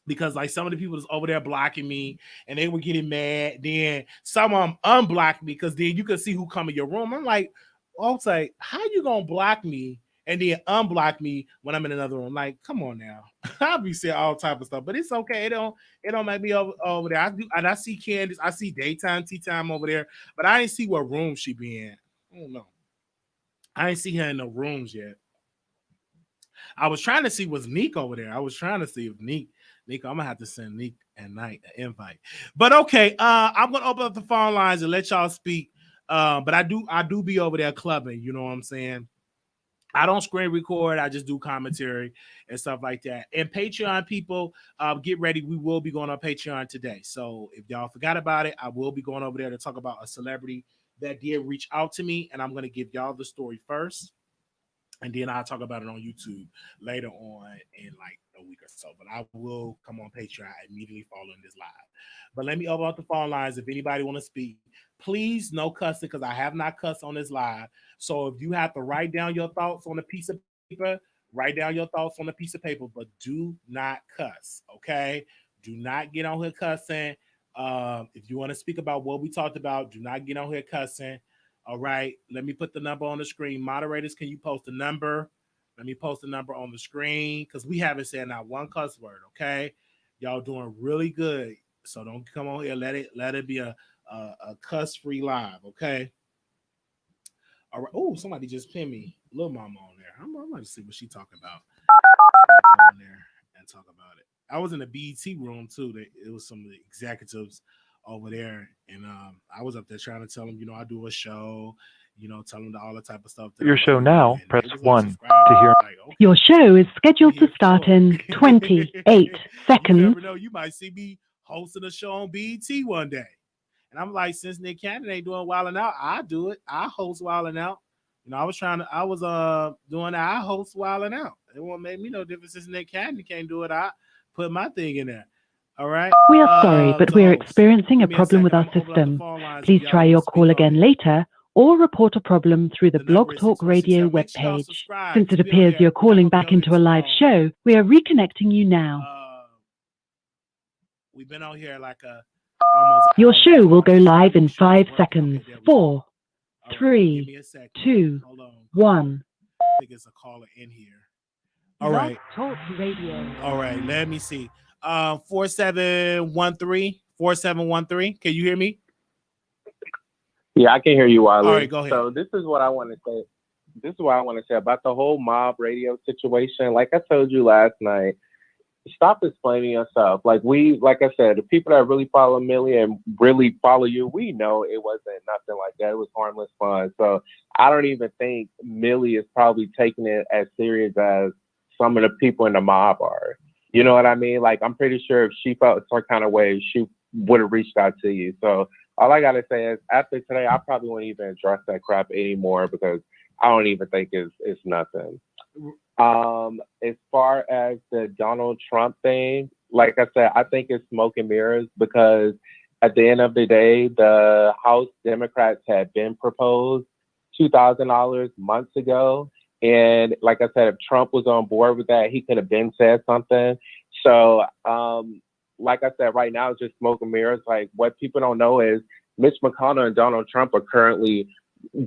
Because like some of the people that's over there blocking me and they were getting mad. Then some of them unblocked me because then you can see who come in your room. I'm like, I'll say, how you gonna block me and then unblock me when I'm in another room? Like, come on now. I'll be saying all type of stuff, but it's okay. It don't make me over there. I see Candace, I see daytime, tea time over there, but I didn't see what room she be in. I don't know. I ain't see her in the rooms yet. I was trying to see was Neek over there. I was trying to see if Neek, I'm gonna have to send Neek at night an invite. But okay, I'm gonna open up the phone lines and let y'all speak. But I do be over there clubbing, you know what I'm saying? I don't screen record, I just do commentary and stuff like that. And Patreon people, get ready. We will be going on Patreon today. So if y'all forgot about it, I will be going over there to talk about a celebrity that did reach out to me, and I'm going to give y'all the story first, and then I'll talk about it on YouTube later on in like a week or so. But I will come on Patreon immediately following this live. But let me open up the phone lines if anybody want to speak. Please, no cussing, because I have not cussed on this live. So if you have to write down your thoughts on a piece of paper, write down your thoughts on a piece of paper, but do not cuss, okay? Do not get on here cussing. If you want to speak about what we talked about, do not get on here cussing. All right, let me put the number on the screen. Moderators, can you post the number? Let me post the number on the screen because we haven't said not one cuss word, okay? Y'all doing really good. So don't come on here. Let it be a cuss-free live, okay? All right. Oh, somebody just pinned me. Little mama on there. I'm going to see what she talking about. I'll go on there and talk about it. I was in the BET room, too. It was some of the executives over there, and I was up there trying to tell them, I do a show, tell them all the type of stuff. Your show now, press 1 to hear. Like, okay. Your show is scheduled to start in 28 seconds. You never know. You might see me hosting a show on BET one day. And I'm like, since Nick Cannon ain't doing Wildin' Out, I do it. I host Wildin' Out. I was doing that. I host Wildin' Out. It won't make me no difference since Nick Cannon can't do it. I put my thing in there. All right. We are sorry, but we're experiencing a problem with our system. Please try your call again later or report a problem through the Blog Talk Radio webpage. Since it appears you're calling back into a live show, we are reconnecting you now. We've been on here like Your show will go live in 5 seconds. 4, 3, 2, 1. I think it's a caller in here. All right. Talk Radio. All right. Let me see. 4713. Can you hear me? Yeah, I can hear you, Wiley. All right, go ahead. So this is what I want to say. This is what I want to say about the whole mob radio situation. Like I told you last night, stop explaining yourself. Like I said, the people that really follow Millie and really follow you, we know it wasn't nothing like that. It was harmless fun. So I don't even think Millie is probably taking it as serious as some of the people in the mob are. You know what I mean? Like, I'm pretty sure if she felt some kind of way, she would have reached out to you. So all I got to say is after today, I probably won't even address that crap anymore because I don't even think it's nothing. As far as the Donald Trump thing, like I said, I think it's smoke and mirrors because at the end of the day, the House Democrats had been proposed $2,000 months ago. And like I said, if Trump was on board with that, he could have been said something. So, like I said, right now it's just smoke and mirrors. Like what people don't know is Mitch McConnell and Donald Trump are currently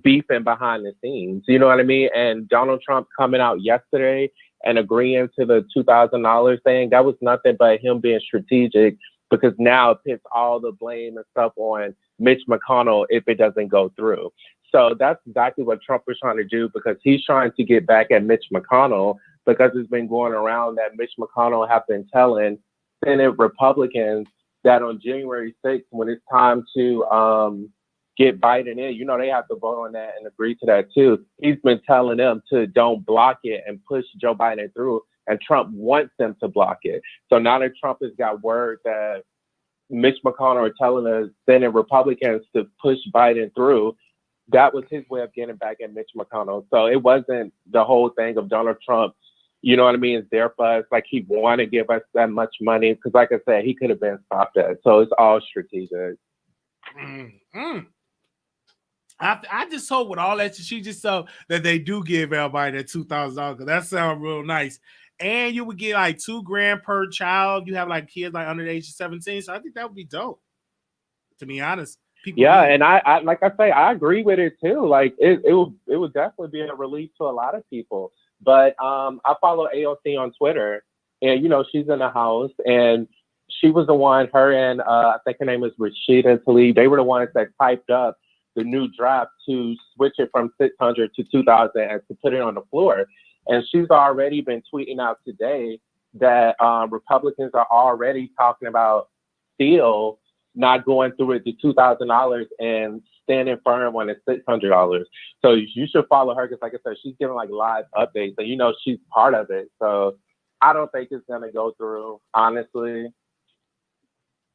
beefing behind the scenes. You know what I mean? And Donald Trump coming out yesterday and agreeing to the $2,000 thing, that was nothing but him being strategic because now it puts all the blame and stuff on Mitch McConnell if it doesn't go through. So that's exactly what Trump was trying to do because he's trying to get back at Mitch McConnell because it's been going around that Mitch McConnell have been telling Senate Republicans that on January 6th, when it's time to get Biden in, you know, they have to vote on that and agree to that too. He's been telling them to don't block it and push Joe Biden through, and Trump wants them to block it. So now that Trump has got word that Mitch McConnell are telling the Senate Republicans to push Biden through, that was his way of getting back at Mitch McConnell. So it wasn't the whole thing of Donald Trump, you know what I mean, is there for us. Like he wanted to give us that much money because like I said, he could have been stopped at. So it's all strategic. I just hope with all that she just saw that they do give everybody that $2,000. That sounds real nice. And you would get like $2,000 per child. You have like kids like under the age of 17. So I think that would be dope. To be honest. And I like I say, I agree with it too. Like it would definitely be a relief to a lot of people. But I follow AOC on Twitter, and you know she's in the House, and she was the one. Her and I think her name is Rashida Tlaib. They were the ones that typed up the new draft to switch it from 600 to 2,000 and to put it on the floor. And she's already been tweeting out today that Republicans are already talking about still not going through it to $2,000 and standing firm on the $600. So you should follow her because, like I said, she's giving like live updates, and you know she's part of it. So I don't think it's gonna go through, honestly.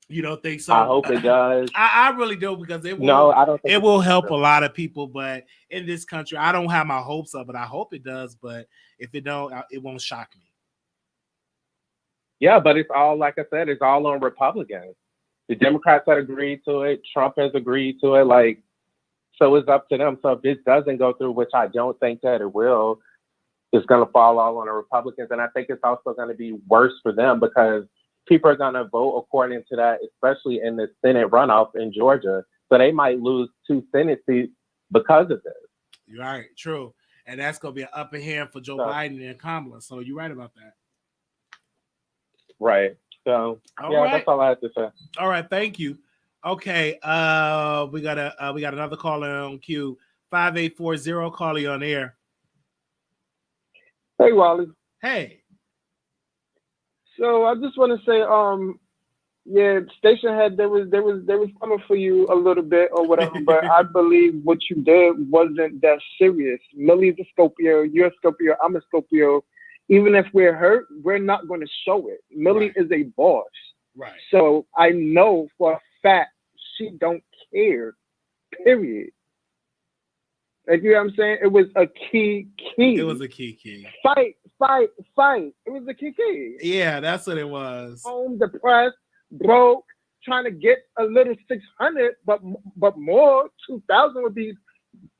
You don't think so? I hope it does. I really do because it will. No, I don't think it will help a lot of people. But in this country, I don't have my hopes of it. I hope it does, but if it don't, it won't shock me. Yeah, but it's all, like I said, it's all on Republicans. The Democrats have agreed to it. Trump has agreed to it. Like, so it's up to them. So if this doesn't go through, which I don't think that it will, it's going to fall all on the Republicans. And I think it's also going to be worse for them because people are going to vote according to that, especially in the Senate runoff in Georgia. So they might lose 2 Senate seats because of this. You're right. True. And that's going to be an upper hand for Joe Biden and Kamala. So you're right about that. Right. So that's all I have to say. All right, thank you. Okay, we got another caller on queue. 5840, call you on air. Hey, Wiley. Hey. So I just want to say, station head, there was coming for you a little bit or whatever, but I believe what you did wasn't that serious. Millie's a Scorpio, you're a Scorpio, I'm a Scorpio. Even if we're hurt, we're not going to show it. Millie is a boss. Right. So I know for a fact she don't care, period. Like, you know what I'm saying? It was a key. It was a key. Fight. It was a key. Yeah, that's what it was. Home, depressed, broke, trying to get a little 600, but more, 2,000 would be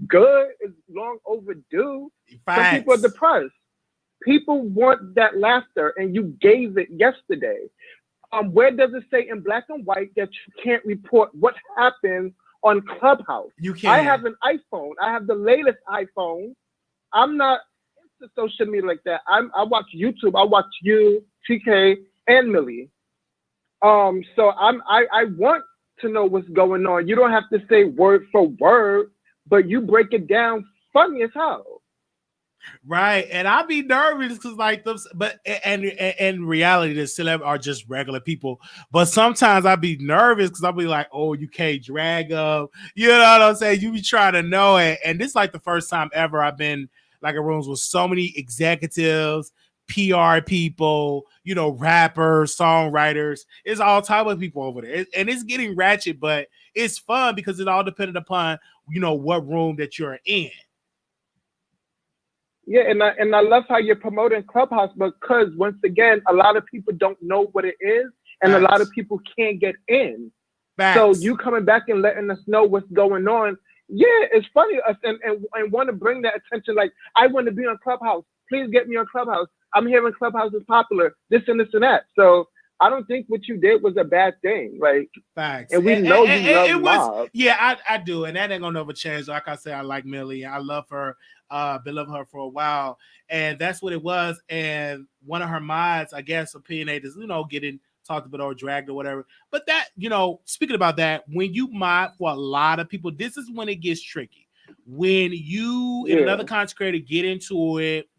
good. It's long overdue. Facts. Some people are depressed. People want that laughter, and you gave it yesterday. where does it say in black and white that you can't report what happens on Clubhouse? You can. I have an iPhone. I have the latest iPhone. I'm not into social media like that. I watch YouTube. I watch you, TK, and Millie. So I want to know what's going on. You don't have to say word for word, but you break it down funny as hell. Right, and I'll be nervous because like those, but and in reality, the celeb are just regular people. But sometimes I'll be nervous because I'll be like, "Oh, you can't drag them." You know what I'm saying? You be trying to know it, and this is like the first time ever I've been like in rooms with so many executives, PR people, you know, rappers, songwriters. It's all type of people over there, and it's getting ratchet, but it's fun because it all depended upon what room that you're in. Yeah, and I love how you're promoting Clubhouse because once again, a lot of people don't know what it is, and Facts. a lot of people can't get in. Facts. So you coming back and letting us know what's going on. Yeah, it's funny and want to bring that attention. Like, I want to be on Clubhouse. Please get me on Clubhouse. I'm hearing Clubhouse is popular. This and this and that. So I don't think what you did was a bad thing. Like, facts. And we know you love Mob. Yeah, I do, and that ain't gonna never change. Like I said, I like Millie. I love her. Been loving her for a while, and that's what it was. And one of her mods, I guess, opinionated is getting talked about or dragged or whatever. But that, speaking about that, when you mod for a lot of people, this is when it gets tricky. When you and another content creator get into it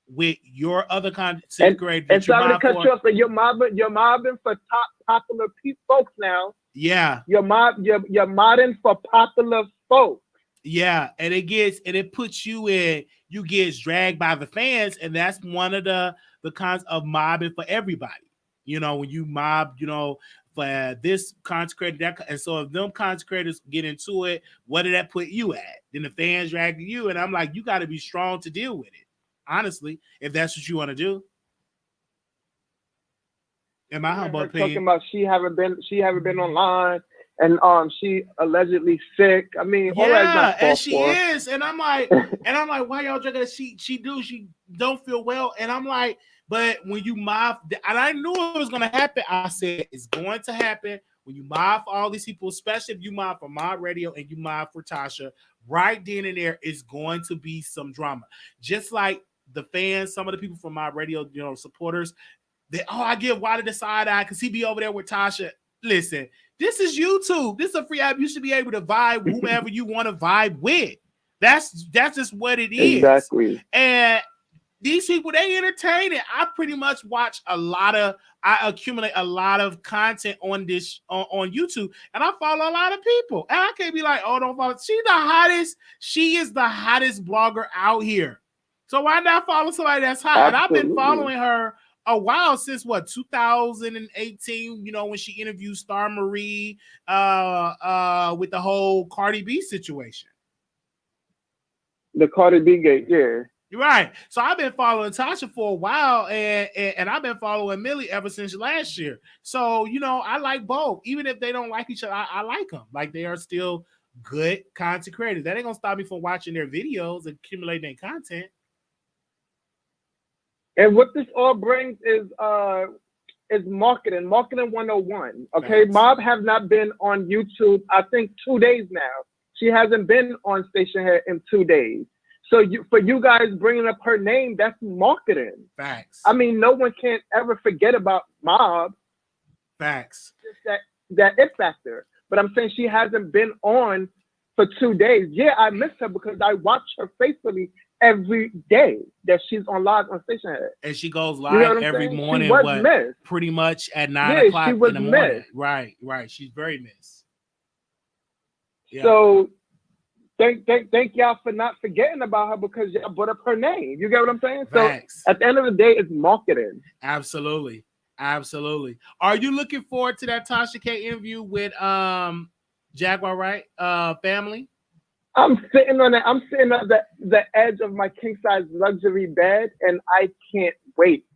with your other content creator, and sorry to cut you off, but you're mobbing for top popular folks now. Yeah, you're modding for popular folks. Yeah, and it puts you you get dragged by the fans, and that's one of the kinds of mobbing for everybody. When you mob, for this consecrated, that, and so if them consecrators get into it, what did that put you at? Then the fans drag you, and I'm like, you got to be strong to deal with it. Honestly, if that's what you want to do. In my humble opinion, talking about she haven't been online. And she allegedly sick. I mean, all that's not and she is. And I'm like, why y'all drinking? She don't feel well. And I'm like, but when you mob, and I knew it was gonna happen. I said it's going to happen when you mob for all these people, especially if you mob for Mob Radio and you mob for Tasha. Right then and there is going to be some drama. Just like the fans, some of the people from Mob Radio, supporters. I give Wiley the side eye because he be over there with Tasha. Listen. This is YouTube. This is a free app. You should be able to vibe whomever you want to vibe with. That's just what it is. Exactly. And these people, they entertain it. I pretty much watch I accumulate a lot of content on this on YouTube, and I follow a lot of people. And I can't be like, oh, don't follow. She's the hottest. She is the hottest blogger out here. So why not follow somebody that's hot? Absolutely. And I've been following her a while since 2018, when she interviewed Star Marie with the whole Cardi B situation. The Cardi B gate, yeah. You're right. So I've been following Tasha for a while, and I've been following Millie ever since last year. So, I like both. Even if they don't like each other, I like them. Like, they are still good content creators. That ain't gonna stop me from watching their videos and accumulating their content. And what this all brings is marketing 101. Okay, Thanks. Mob have not been on YouTube, I think 2 days now. She hasn't been on Station Head in 2 days. So for you guys bringing up her name, that's marketing. Facts. I mean, no one can ever forget about Mob. Facts. Just that it factor. But I'm saying she hasn't been on for 2 days. Yeah, I miss her because I watch her faithfully every day that she's on live on Station Head. And she goes live every morning, pretty much at 9 o'clock in the morning. Right. She's very missed. Yeah. So thank y'all for not forgetting about her because y'all brought up her name. You get what I'm saying? Facts. So at the end of the day, it's marketing. Absolutely. Are you looking forward to that Tasha K interview with Jaguar Wright family? I'm sitting on the edge of my king size luxury bed, and I can't wait.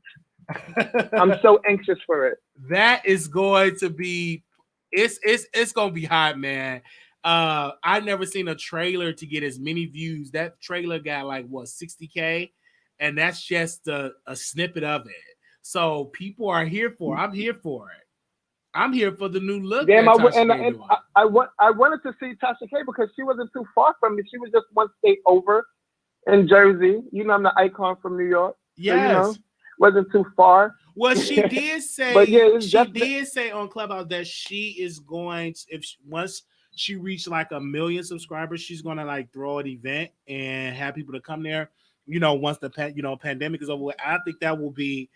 I'm so anxious for it. That is going to be it's gonna be hot, man. I've never seen a trailer to get as many views. That trailer got 60K, and that's just a snippet of it. So people are here for it. I'm here for it. I'm here for the new look. Damn, that I wanted to see Tasha K because she wasn't too far from me. She was just one state over in Jersey. You know, I'm the icon from New York. Yes. So, you know, wasn't too far. Well, she did say, but yeah, did say on Clubhouse that she is going to, once she reached like 1 million subscribers, she's going to like throw an event and have people to come there. You know, once the pandemic is over with. I think that will be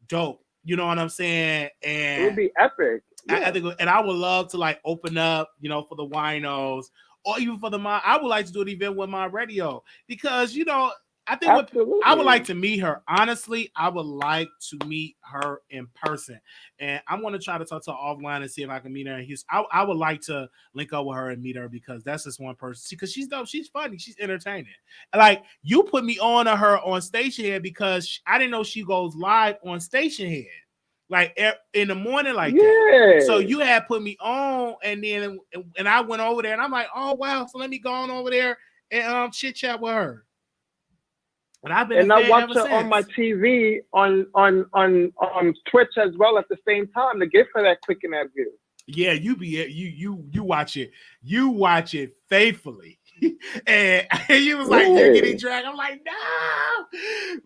dope. You know what I'm saying? And it would be epic. Yeah. I think, and I would love to like open up, you know, for the winos or even for I would like to do an event with my radio because, you know, I think I would like to meet her. Honestly, I would like to meet her in person. And I'm going to try to talk to her offline and see if I can meet her in Houston. I would like to link up with her and meet her because that's just one person. Because she's dope. She's funny. She's entertaining. Like, you put me on to her on Station Head because I didn't know she goes live on Station Head. Like in the morning, like that. So you had put me on, and then I went over there, and I'm like, oh wow, so let me go on over there and chit chat with her. And I've been I watch her on my TV on Twitch as well at the same time to give her that quick and that view. Yeah, you watch it. You watch it faithfully. and you was like, you're getting dragged. I'm like, no.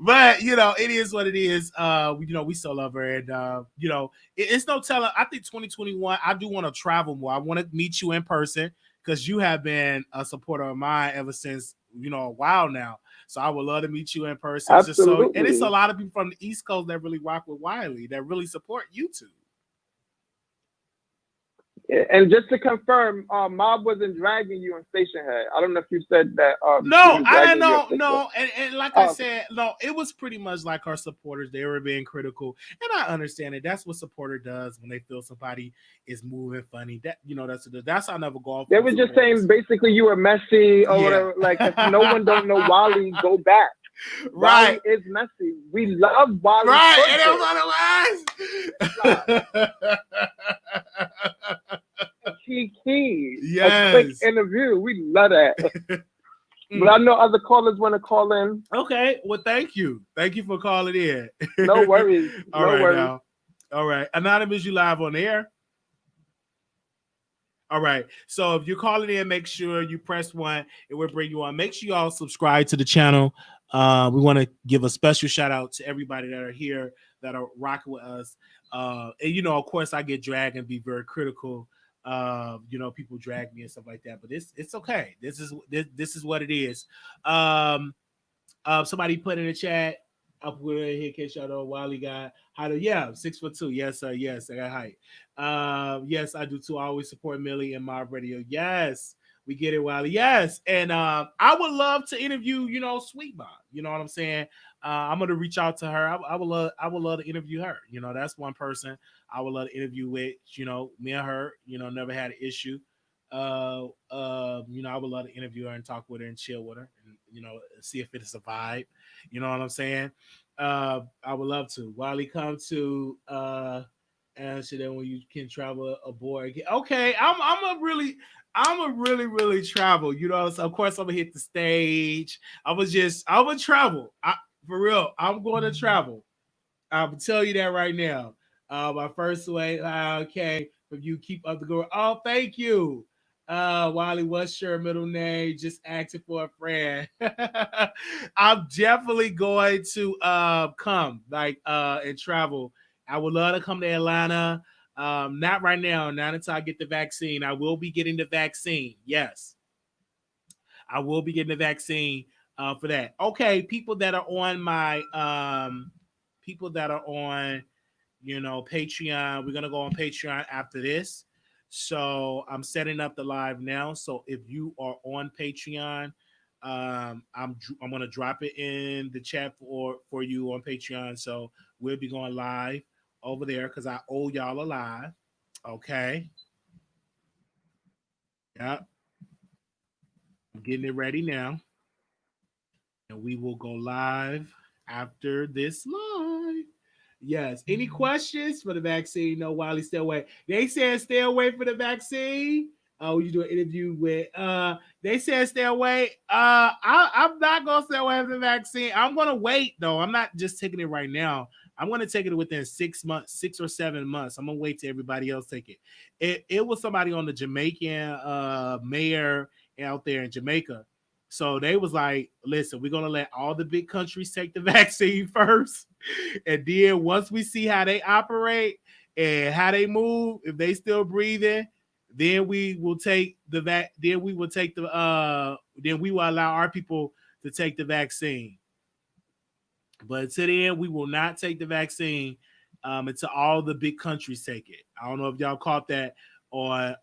But you know, it is what it is. You know, we still love her, and you know, it's no telling. I think 2021, I do want to travel more. I want to meet you in person because you have been a supporter of mine ever since, you know, a while now. So I would love to meet you in person. Absolutely. And it's a lot of people from the East Coast that really rock with Wiley, that really support YouTube. And just to confirm, Mob wasn't dragging you on Station Head. I don't know if you said that. No, I no. And like I said, no, it was pretty much like our supporters. They were being critical, and I understand it. That's what supporter does when they feel somebody is moving funny. That, you know, that's how I never go off. They were just saying basically you were messy or whatever. Like, if no one don't know Wiley, go back. Right, Wiley is messy. We love Wiley. Right, and it was otherwise. Key. Yes. A quick interview. We love that. But I know other callers want to call in. Okay. Well, thank you. Thank you for calling in. No worries. All right. Now. All right. Anonymous, you live on the air. All right. So if you're calling in, make sure you press 1. It will bring you on. Make sure you all subscribe to the channel. We want to give a special shout out to everybody that are here, that are rocking with us. And, you know, of course, I get dragged and be very critical. You know, people drag me and stuff like that, but it's okay. This is what it is. Somebody put in the chat. I'll put it here in case y'all know Wiley got height. Yeah, 6'2". Yes, sir. Yes, I got height. Yes, I do too. I always support Millie and Mob Radio. Yes, we get it, Wiley. Yes, and I would love to interview, you know, Sweet Bob. You know what I'm saying? I'm gonna reach out to her. I would love to interview her. You know, that's one person I would love to interview with. You know, me and her, you know, never had an issue. You know, I would love to interview her and talk with her and chill with her, and, you know, see if it's a vibe. You know what I'm saying? I would love to. Wiley, come to answer that when you can travel aboard. Okay, I'm a really travel. You know, so of course I'm gonna hit the stage. I'm gonna travel. For real, I'm going to travel. I'll tell you that right now. My first way, okay, if you keep up the good. Oh, thank you. Wiley, what's your middle name? Just asking for a friend. I'm definitely going to come and travel. I would love to come to Atlanta. Not right now, not until I get the vaccine. I will be getting the vaccine. Yes. I will be getting the vaccine for that. Okay, people that are on my you know, Patreon. We're gonna go on Patreon after this. So I'm setting up the live now. So if you are on Patreon, I'm gonna drop it in the chat for you on Patreon. So we'll be going live over there because I owe y'all a live. Okay. Yep. I'm getting it ready now. And we will go live after this live. Yes. Any questions for the vaccine? No, Wiley, stay away. They said stay away for the vaccine. Oh, you do an interview with they said stay away. I'm not gonna stay away from the vaccine. I'm gonna wait though. I'm not just taking it right now. I'm gonna take it within 6 months, 6 or 7 months. I'm gonna wait till everybody else take it. It was somebody on the Jamaican mayor out there in Jamaica. So they was like, listen, we're gonna let all the big countries take the vaccine first. And then once we see how they operate and how they move, if they still breathing, then we will take the then we will take the then we will allow our people to take the vaccine. But until then, we will not take the vaccine until all the big countries take it. I don't know if y'all caught that on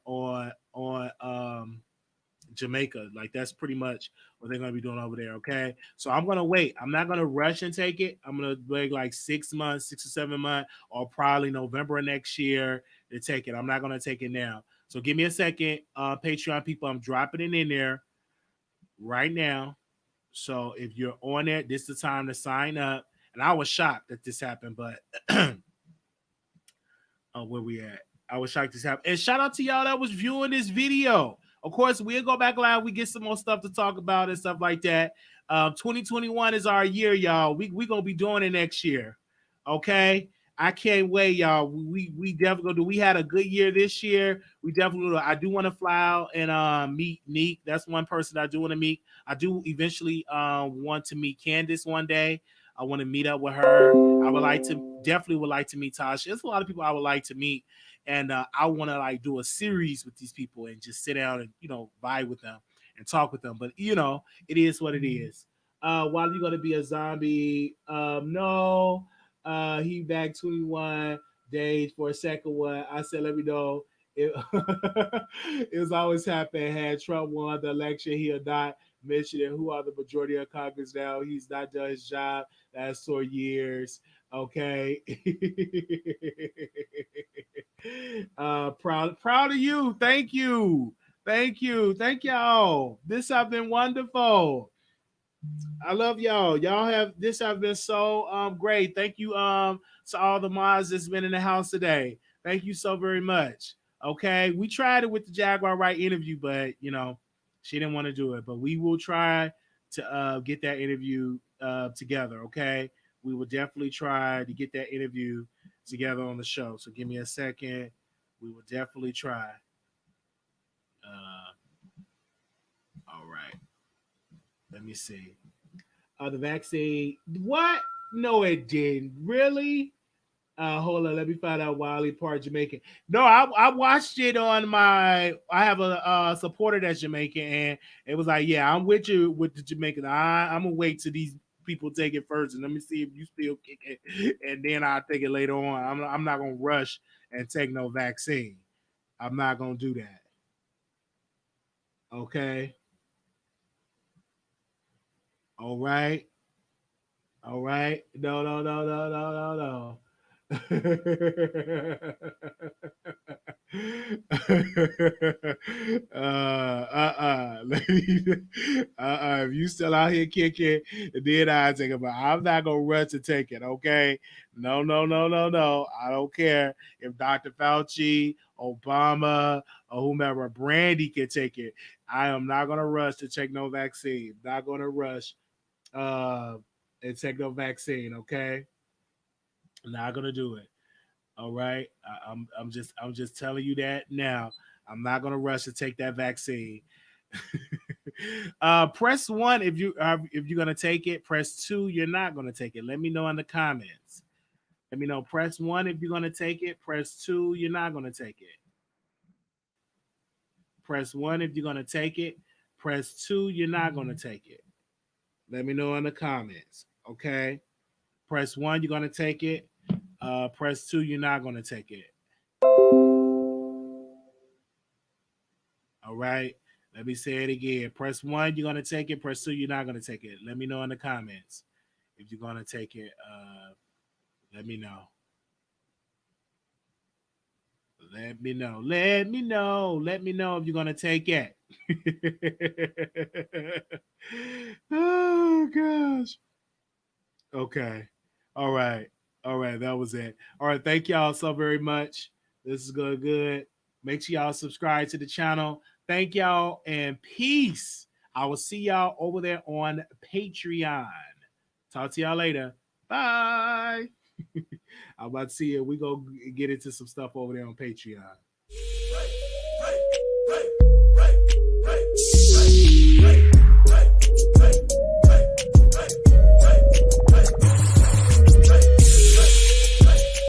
Jamaica. Like that's pretty much what they're gonna be doing over there. Okay, so I'm gonna wait. I'm not gonna rush and take it. I'm gonna wait like 6 months, 6 or 7 months, or probably November of next year to take it. I'm not gonna take it now. So give me a second, Patreon people. I'm dropping it in there right now. So if you're on it, this is the time to sign up. And I was shocked that this happened, but where we at? I was shocked this happened. And shout out to y'all that was viewing this video. Of course, we'll go back live. We get some more stuff to talk about and stuff like that. 2021 is our year, y'all. We gonna be doing it next year. Okay. I can't wait, y'all. We definitely gonna do. We had a good year this year. We definitely do. I do want to fly out and meet Neek. That's one person I do want to meet. I do eventually want to meet Candace one day. I want to meet up with her. I would like to definitely like to meet Tasha. There's a lot of people I would like to meet, and I want to like do a series with these people and just sit down and vibe with them and talk with them. But it is what it is. Why are you gonna be a zombie? No. He back 21 days for a second one. I said, let me know. It, it was always happening. Had Trump won the election, he'll not mention it. Who are the majority of Congress now? He's not done his job last 4 years. Okay. Proud of you. Thank you. Thank y'all. This has been wonderful. I love y'all. Y'all have been so great. Thank you to all the mods that's been in the house today. Thank you so very much. Okay, we tried it with the Jaguar Wright interview, but she didn't want to do it. But we will try to get that interview together. Okay, we will definitely try to get that interview together on the show. So give me a second. We will definitely try. All right. Let me see. The vaccine. What? No, it didn't. Really? Hold on. Let me find out Wiley part Jamaican. No, I watched it on my. I have a supporter that's Jamaican, and it was like, yeah, I'm with you with the Jamaican. I'm gonna wait till these people take it first, and let me see if you still kick it, and then I'll take it later on. I'm not gonna rush and take no vaccine. I'm not gonna do that. Okay. All right. All right. No. If you still out here kicking, then I take it. But I'm not gonna rush to take it. Okay. No. I don't care if Dr. Fauci, Obama, or whomever, Brandy can take it. I am not gonna rush to take no vaccine. Not gonna rush and take no vaccine. Okay. Not gonna do it. All right. I'm just telling you that now. I'm not gonna rush to take that vaccine. Press 1 if you're gonna take it. Press 2 you're not gonna take it. Let me know in the comments. Let me know. Press 1 if you're gonna take it. Press 2 you're not gonna take it. Press 1 if you're gonna take it. Press 2 you're not gonna take it. Let me know in the comments. Okay. Press 1 you're gonna take it. Press 2 you're not gonna take it. All right. Let me say it again. Press 1 you're gonna take it. Press 2 you're not gonna take it. Let me know in the comments if you're gonna take it. Let me know. Let me know. Let me know. Let me know if you're gonna take it. Oh gosh. Okay. All right. All right. That was it. All right. Thank y'all so very much. This is going good. Make sure y'all subscribe to the channel. Thank y'all and peace. I will see y'all over there on Patreon. Talk to y'all later. Bye. I'm about to see you. We go get into some stuff over there on Patreon.